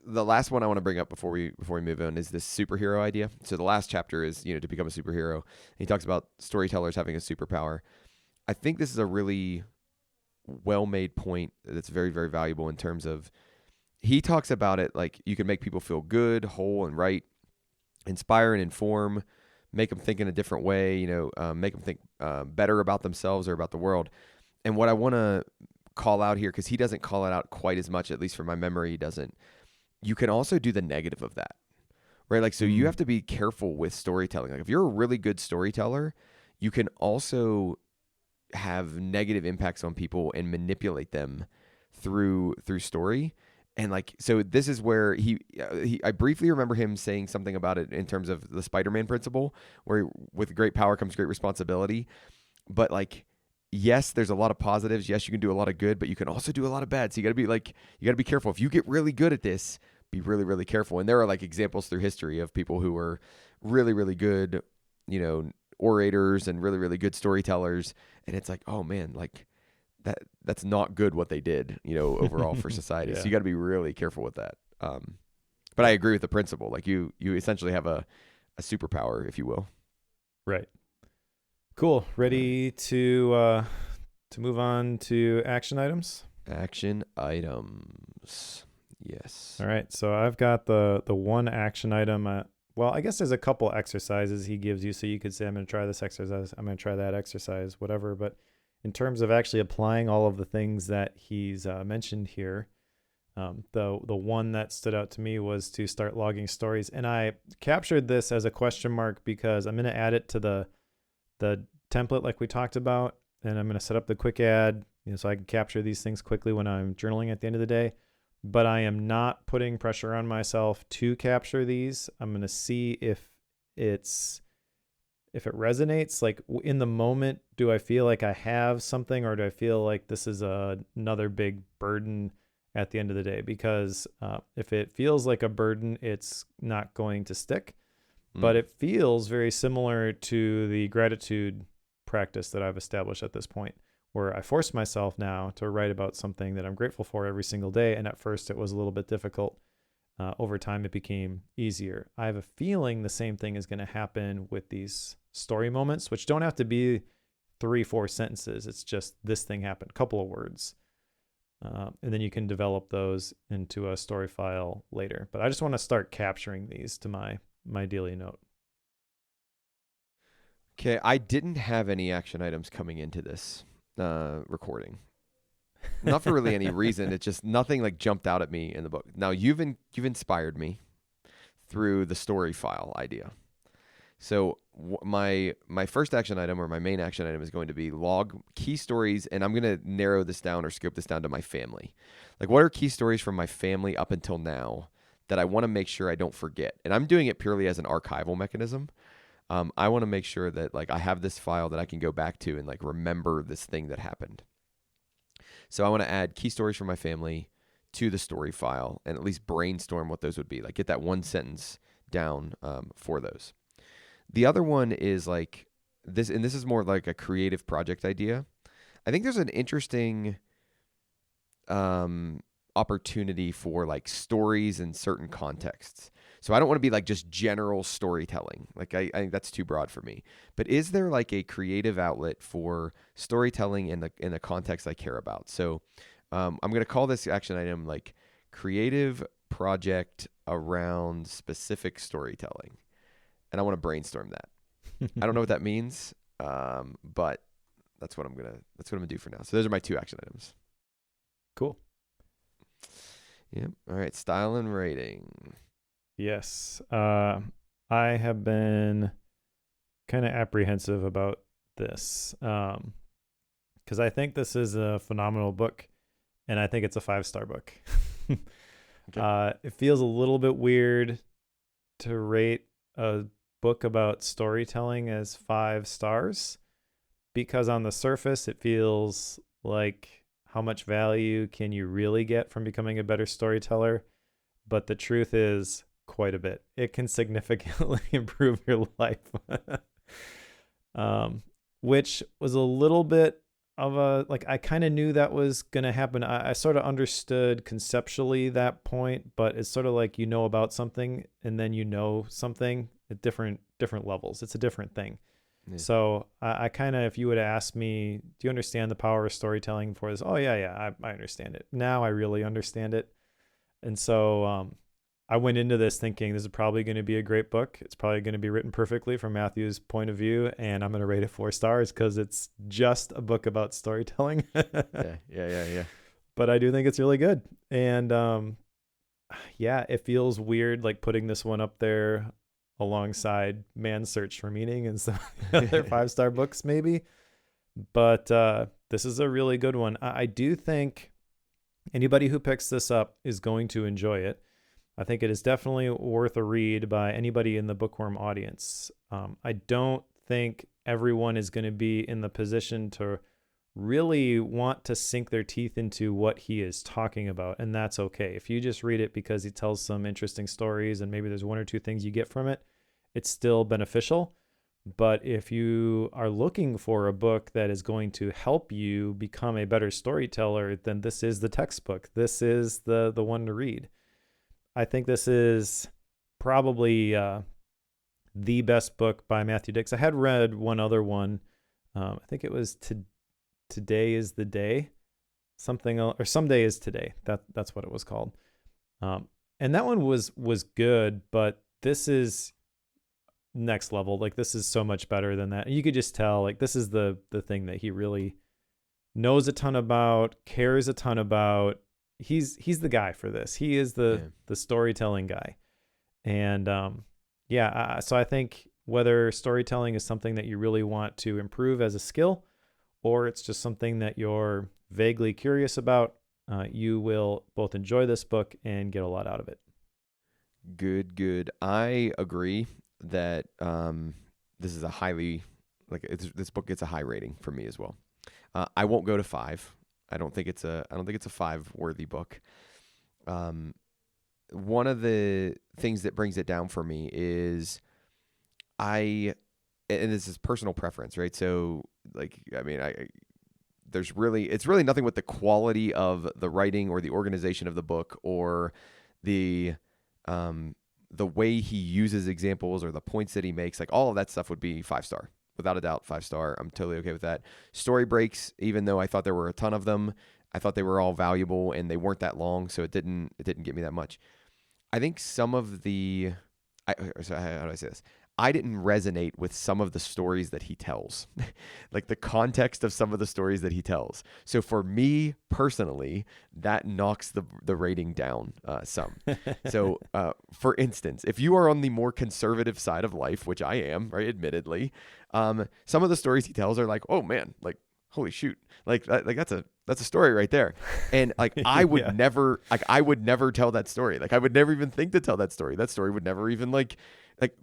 S2: The last one I want to bring up before we move on is this superhero idea. So the last chapter is, you know, to become a superhero. He talks about storytellers having a superpower. I think this is a really well-made point that's very, very valuable in terms of, he talks about it like you can make people feel good, whole, and right, inspire and inform, make them think in a different way, you know, make them think better about themselves or about the world. And what I want to call out here, because he doesn't call it out quite as much, at least from my memory, he doesn't. You can also do the negative of that, right? Like, so you have to be careful with storytelling. Like, if you're a really good storyteller, you can also have negative impacts on people and manipulate them through story. And like, so this is where I briefly remember him saying something about it in terms of the Spider-Man principle, where with great power comes great responsibility. But like, yes, there's a lot of positives. Yes, you can do a lot of good, but you can also do a lot of bad. So you got to be careful. If you get really good at this, be really, really careful. And there are like examples through history of people who were really, really good, orators and really, really good storytellers. And it's like, oh man, like that's not good what they did, overall for society.
S1: Yeah.
S2: So you got to be really careful with that. But I agree with the principle. Like you essentially have a superpower, if you will.
S1: Right. Cool. Ready to move on to action items?
S2: Action items. Yes.
S1: All right. So I've got the one action item. Well, I guess there's a couple exercises he gives you. So you could say, I'm going to try this exercise. I'm going to try that exercise, whatever. But in terms of actually applying all of the things that he's mentioned here, the one that stood out to me was to start logging stories. And I captured this as a question mark because I'm going to add it to the template like we talked about. And I'm going to set up the quick add, so I can capture these things quickly when I'm journaling at the end of the day. But I am not putting pressure on myself to capture these. I'm going to see if it resonates. Like in the moment, do I feel like I have something, or do I feel like this is another big burden at the end of the day? Because if it feels like a burden, it's not going to stick. But it feels very similar to the gratitude practice that I've established at this point, where I force myself now to write about something that I'm grateful for every single day. And at first it was a little bit difficult. Over time, it became easier. I have a feeling the same thing is going to happen with these story moments, which don't have to be 3-4 sentences. It's just this thing happened, couple of words. And then you can develop those into a story file later. But I just want to start capturing these to my daily note.
S2: Okay, I didn't have any action items coming into this recording. Not for really any reason. It's just nothing like jumped out at me in the book. Now you've inspired me through the story file idea. So my first action item, or my main action item, is going to be log key stories, and I'm going to narrow this down or scope this down to my family. Like, what are key stories from my family up until now that I want to make sure I don't forget? And I'm doing it purely as an archival mechanism. I want to make sure that like I have this file that I can go back to and like remember this thing that happened. So I want to add key stories from my family to the story file and at least brainstorm what those would be. Like get that one sentence down for those. The other one is like this, and this is more like a creative project idea. I think there's an interesting opportunity for like stories in certain contexts. So I don't want to be like just general storytelling. Like I think that's too broad for me. But is there like a creative outlet for storytelling in the context I care about? So I'm going to call this action item like creative project around specific storytelling. And I want to brainstorm that. I don't know what that means, but that's what I'm gonna do for now. So those are my two action items.
S1: Cool.
S2: Yep. All right. Style and rating.
S1: Yes. I have been kind of apprehensive about this because I think this is a phenomenal book, and I think it's a 5-star book. Okay. It feels a little bit weird to rate a book about storytelling as 5 stars because on the surface it feels like how much value can you really get from becoming a better storyteller? But the truth is quite a bit. It can significantly improve your life. Which was a little bit of a, like, I kind of knew that was going to happen. I sort of understood conceptually that point, but it's sort of like you know about something and then you know something at different levels. It's a different thing. Yeah. So I kind of, if you would ask me, do you understand the power of storytelling before this? Oh yeah, I understand it. Now I really understand it. And so I went into this thinking this is probably going to be a great book. It's probably going to be written perfectly from Matthew's point of view, and I'm going to rate it 4 stars because it's just a book about storytelling.
S2: Yeah.
S1: But I do think it's really good. And yeah, it feels weird like putting this one up there alongside Man's Search for Meaning and some other 5-star books maybe. But this is a really good one. I do think anybody who picks this up is going to enjoy it. I think it is definitely worth a read by anybody in the bookworm audience. I don't think everyone is going to be in the position to really want to sink their teeth into what he is talking about, and that's okay. If you just read it because he tells some interesting stories and maybe there's 1 or 2 things you get from it, it's still beneficial. But if you are looking for a book that is going to help you become a better storyteller, then this is the textbook. This is the one to read. I think this is probably the best book by Matthew Dicks. I had read one other one. I think it was Today is the Day, something or Someday is Today. That's what it was called. And that one was good, but this is next level. Like, this is so much better than that. And you could just tell, like, this is the thing that he really knows a ton about, cares a ton about. He's the guy for this. He is the storytelling guy. And so I think whether storytelling is something that you really want to improve as a skill, or it's just something that you're vaguely curious about, you will both enjoy this book and get a lot out of it.
S2: Good. I agree that this is a highly, this book gets a high rating from me as well. I won't go to 5. I don't think it's a 5 worthy book. One of the things that brings it down for me is and this is personal preference, right? So it's really nothing with the quality of the writing or the organization of the book or the way he uses examples or the points that he makes. Like, all of that stuff would be 5-star. Without a doubt, 5-star. I'm totally okay with that. Story breaks, even though I thought there were a ton of them, I thought they were all valuable and they weren't that long, so it didn't get me that much. I think some of how do I say this? I didn't resonate with some of the stories that he tells, like the context of some of the stories that he tells. So for me personally, that knocks the rating down some. So for instance, if you are on the more conservative side of life, which I am, right, admittedly, some of the stories he tells are like, oh man, like, holy shoot, like that's a story right there. And like, I would never tell that story. Like, I would never even think to tell that story. That story would never even like,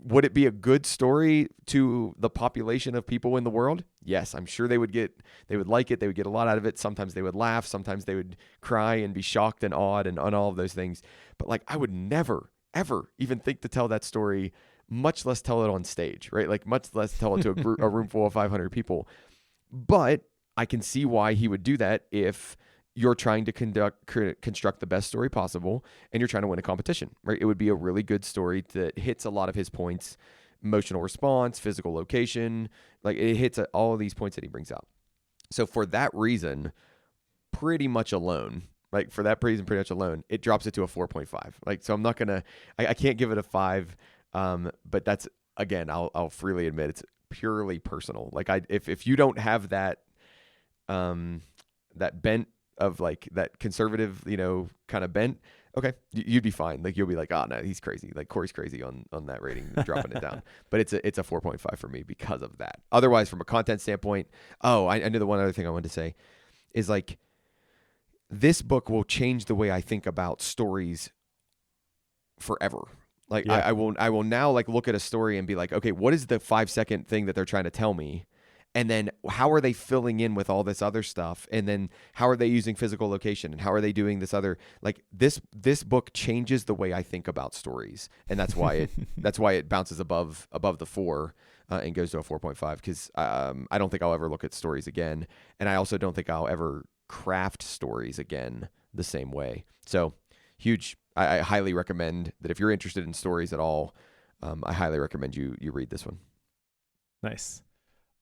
S2: would it be a good story to the population of people in the world? Yes, I'm sure they would like it. They would get a lot out of it. Sometimes they would laugh. Sometimes they would cry and be shocked and awed and all of those things. But like, I would never, ever even think to tell that story, much less tell it on stage, right? Like, much less tell it to a room full of 500 people. But I can see why he would do that if you're trying to construct the best story possible and you're trying to win a competition, right? It would be a really good story that hits a lot of his points: emotional response, physical location, like it hits all of these points that he brings out. So for that reason, pretty much alone, it drops it to a 4.5. Like, so I'm not going to, I can't give it a 5. But that's, again, I'll freely admit it's purely personal. Like, if you don't have that bent of like that conservative, kind of bent, okay, you'd be fine. Like, you'll be like, oh no, he's crazy. Like, Cory's crazy on that rating, dropping it down. But it's a 4.5 for me because of that. Otherwise, from a content standpoint, I knew the one other thing I wanted to say is, like, this book will change the way I think about stories forever. Like, I will now, like, look at a story and be like, okay, what is the 5-second thing that they're trying to tell me? And then how are they filling in with all this other stuff? And then how are they using physical location? And how are they doing this other, like, this book changes the way I think about stories. And that's why it bounces above the 4 and goes to a 4.5. Because I don't think I'll ever look at stories again. And I also don't think I'll ever craft stories again the same way. So huge. I highly recommend that if you're interested in stories at all, I highly recommend you read this one.
S1: Nice.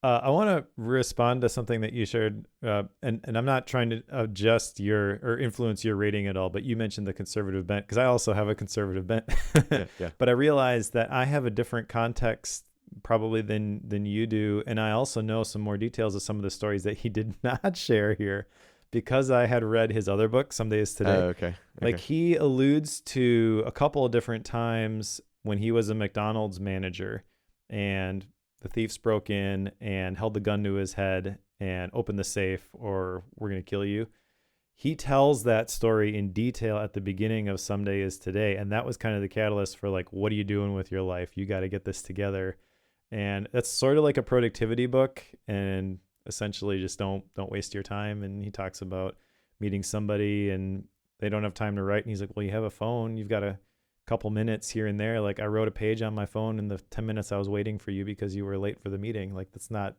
S1: I want to respond to something that you shared, and I'm not trying to adjust your or influence your rating at all, but you mentioned the conservative bent because I also have a conservative bent.
S2: Yeah.
S1: But I realized that I have a different context probably than you do, and I also know some more details of some of the stories that he did not share here because I had read his other book, Some Days Today.
S2: Okay.
S1: Like he alludes to a couple of different times when he was a McDonald's manager and the thieves broke in and held the gun to his head and opened the safe or we're going to kill you. He tells that story in detail at the beginning of Someday Is Today. And that was kind of the catalyst for like, what are you doing with your life? You got to get this together. And that's sort of like a productivity book and essentially just don't waste your time. And he talks about meeting somebody and they don't have time to write. And he's like, well, you have a phone. You've got a couple minutes here and there. Like I wrote a page on my phone in the 10 minutes I was waiting for you because you were late for the meeting. Like that's not,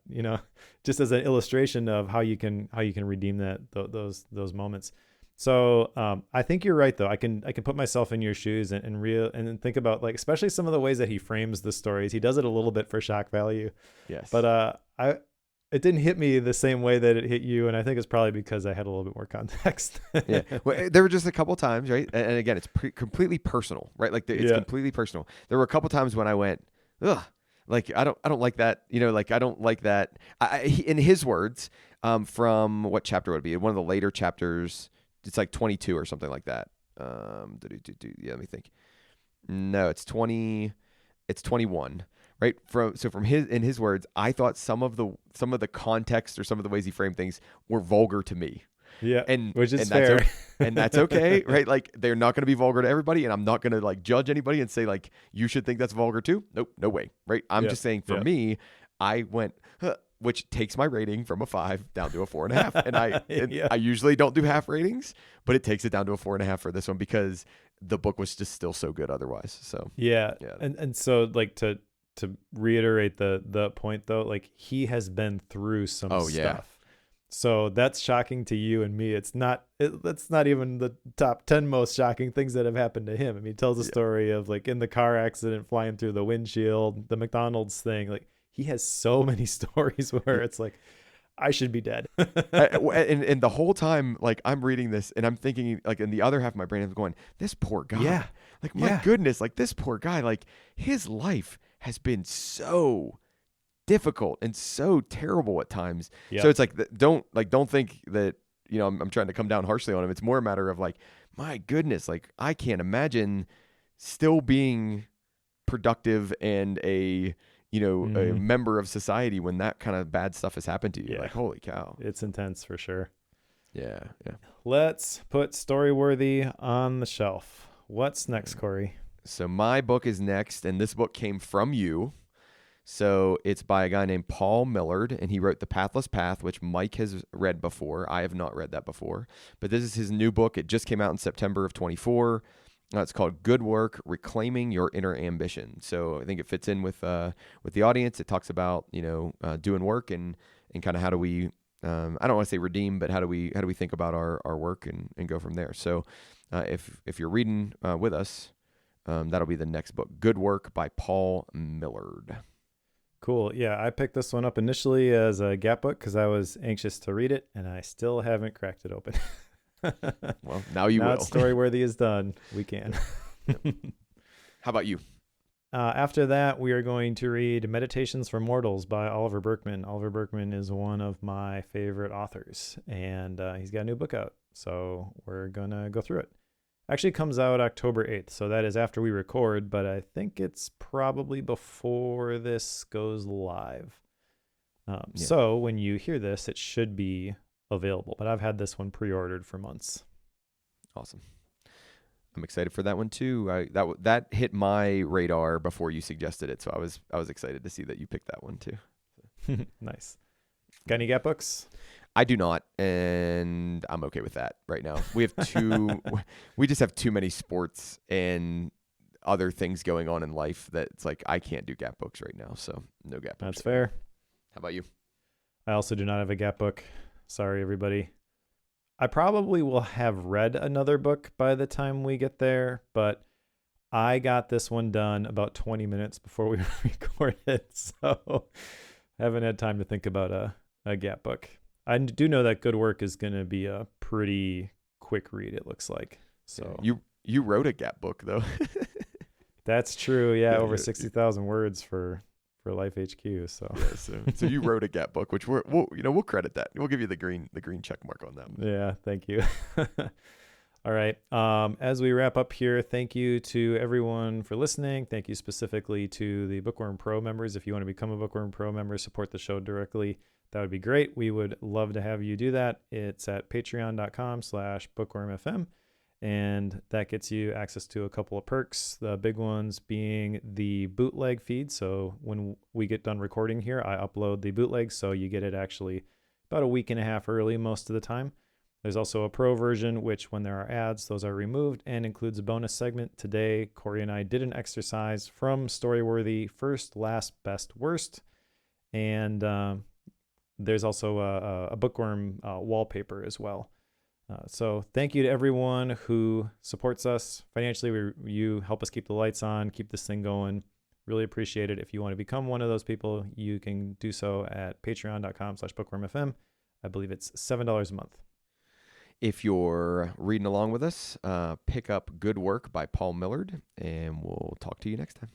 S1: just as an illustration of how you can redeem those moments. So I think you're right though. I can put myself in your shoes and think about like, especially some of the ways that he frames the stories. He does it a little bit for shock value.
S2: Yes.
S1: But it didn't hit me the same way that it hit you. And I think it's probably because I had a little bit more context.
S2: Yeah. Well, there were just a couple times, right? And again, it's completely personal, right? Like it's completely personal. There were a couple times when I went, ugh, like I don't like that, like I don't like that. In his words, from what chapter would it be? One of the later chapters, it's like 22 or something like that. Yeah, let me think. No, it's 21. Right. From his words, I thought some of the context or some of the ways he framed things were vulgar to me.
S1: Yeah. Which is
S2: fair. And that's okay. Right. Like they're not going to be vulgar to everybody. And I'm not going to like judge anybody and say like, you should think that's vulgar too. Nope. No way. Right. I'm just saying for me, I went, which takes my rating from a 5 down to a 4.5. And I usually don't do half ratings, but it takes it down to a 4.5 for this one because the book was just still so good otherwise. So
S1: yeah. And so like to reiterate the point though, like he has been through some stuff. Yeah. So that's shocking to you and me. That's not even the top 10 most shocking things that have happened to him. I mean, he tells a story of like in the car accident, flying through the windshield, the McDonald's thing. Like he has so many stories where it's like, I should be dead.
S2: and the whole time, like I'm reading this and I'm thinking like in the other half of my brain, I'm going, this poor guy.
S1: Yeah.
S2: Like my goodness, like this poor guy, like his life has been so difficult and so terrible at times. Yep. So it's like, don't think that, I'm trying to come down harshly on him. It's more a matter of like, my goodness, like I can't imagine still being productive and a member of society when that kind of bad stuff has happened to you. Yeah. Like, holy cow.
S1: It's intense for sure.
S2: Yeah.
S1: Let's put Storyworthy on the shelf. What's next, Cory?
S2: So my book is next, and this book came from you. So it's by a guy named Paul Millard, and he wrote The Pathless Path, which Mike has read before. I have not read that before. But this is his new book. It just came out in September of 24. It's called Good Work, Reclaiming Your Inner Ambition. So I think it fits in with the audience. It talks about, doing work and kind of how do we, I don't want to say redeem, but how do we think about our work and go from there. So if you're reading with us, that'll be the next book, Good Work by Paul Millard.
S1: Cool. Yeah, I picked this one up initially as a gap book because I was anxious to read it, and I still haven't cracked it open.
S2: Well, now you will.
S1: Storyworthy is done. We can.
S2: How about you?
S1: After that, we are going to read Meditations for Mortals by Oliver Burkeman. Oliver Burkeman is one of my favorite authors, and he's got a new book out. So we're going to go through it. Actually comes out October 8th, so that is after we record, but I think it's probably before this goes live. So when you hear this, it should be available, but I've had this one pre-ordered for months.
S2: Awesome. I'm excited for that one too. That hit my radar before you suggested it, so I was excited to see that you picked that one too.
S1: Nice. Got any gap books?
S2: I do not, and I'm okay with that right now. We have we just have too many sports and other things going on in life that it's like I can't do gap books right now, so no gap books.
S1: That's fair.
S2: How about you?
S1: I also do not have a gap book. Sorry, everybody. I probably will have read another book by the time we get there, but I got this one done about 20 minutes before we recorded, so Haven't had time to think about a Gap book. I do know that Good Work is going to be a pretty quick read, it looks like. So
S2: you wrote a Gap book though.
S1: that's true. Yeah,
S2: Yeah,
S1: over 60,000 words for Life HQ. So
S2: yeah, so you wrote a Gap book, which we'll credit that. We'll give you the green check mark on that one.
S1: yeah, thank you. All right. As we wrap up here, thank you to everyone for listening. Thank you specifically to the Bookworm Pro members. If you want to become a Bookworm Pro member, support the show directly, that would be great. We would love to have you do that. It's at patreon.com/bookwormfm. And that gets you access to a couple of perks. The big ones being the bootleg feed. So when we get done recording here, I upload the bootleg. So you get it actually about a week and a half early most of the time. There's also a pro version, which when there are ads, those are removed and includes a bonus segment. Today, Cory and I did an exercise from Storyworthy, first, last, best, worst. And there's also a bookworm wallpaper as well. So thank you to everyone who supports us financially. You help us keep the lights on, keep this thing going. Really appreciate it. If you want to become one of those people, you can do so at patreon.com/bookwormfm. I believe it's $7 a month.
S2: If you're reading along with us, pick up Good Work by Paul Millard, and we'll talk to you next time.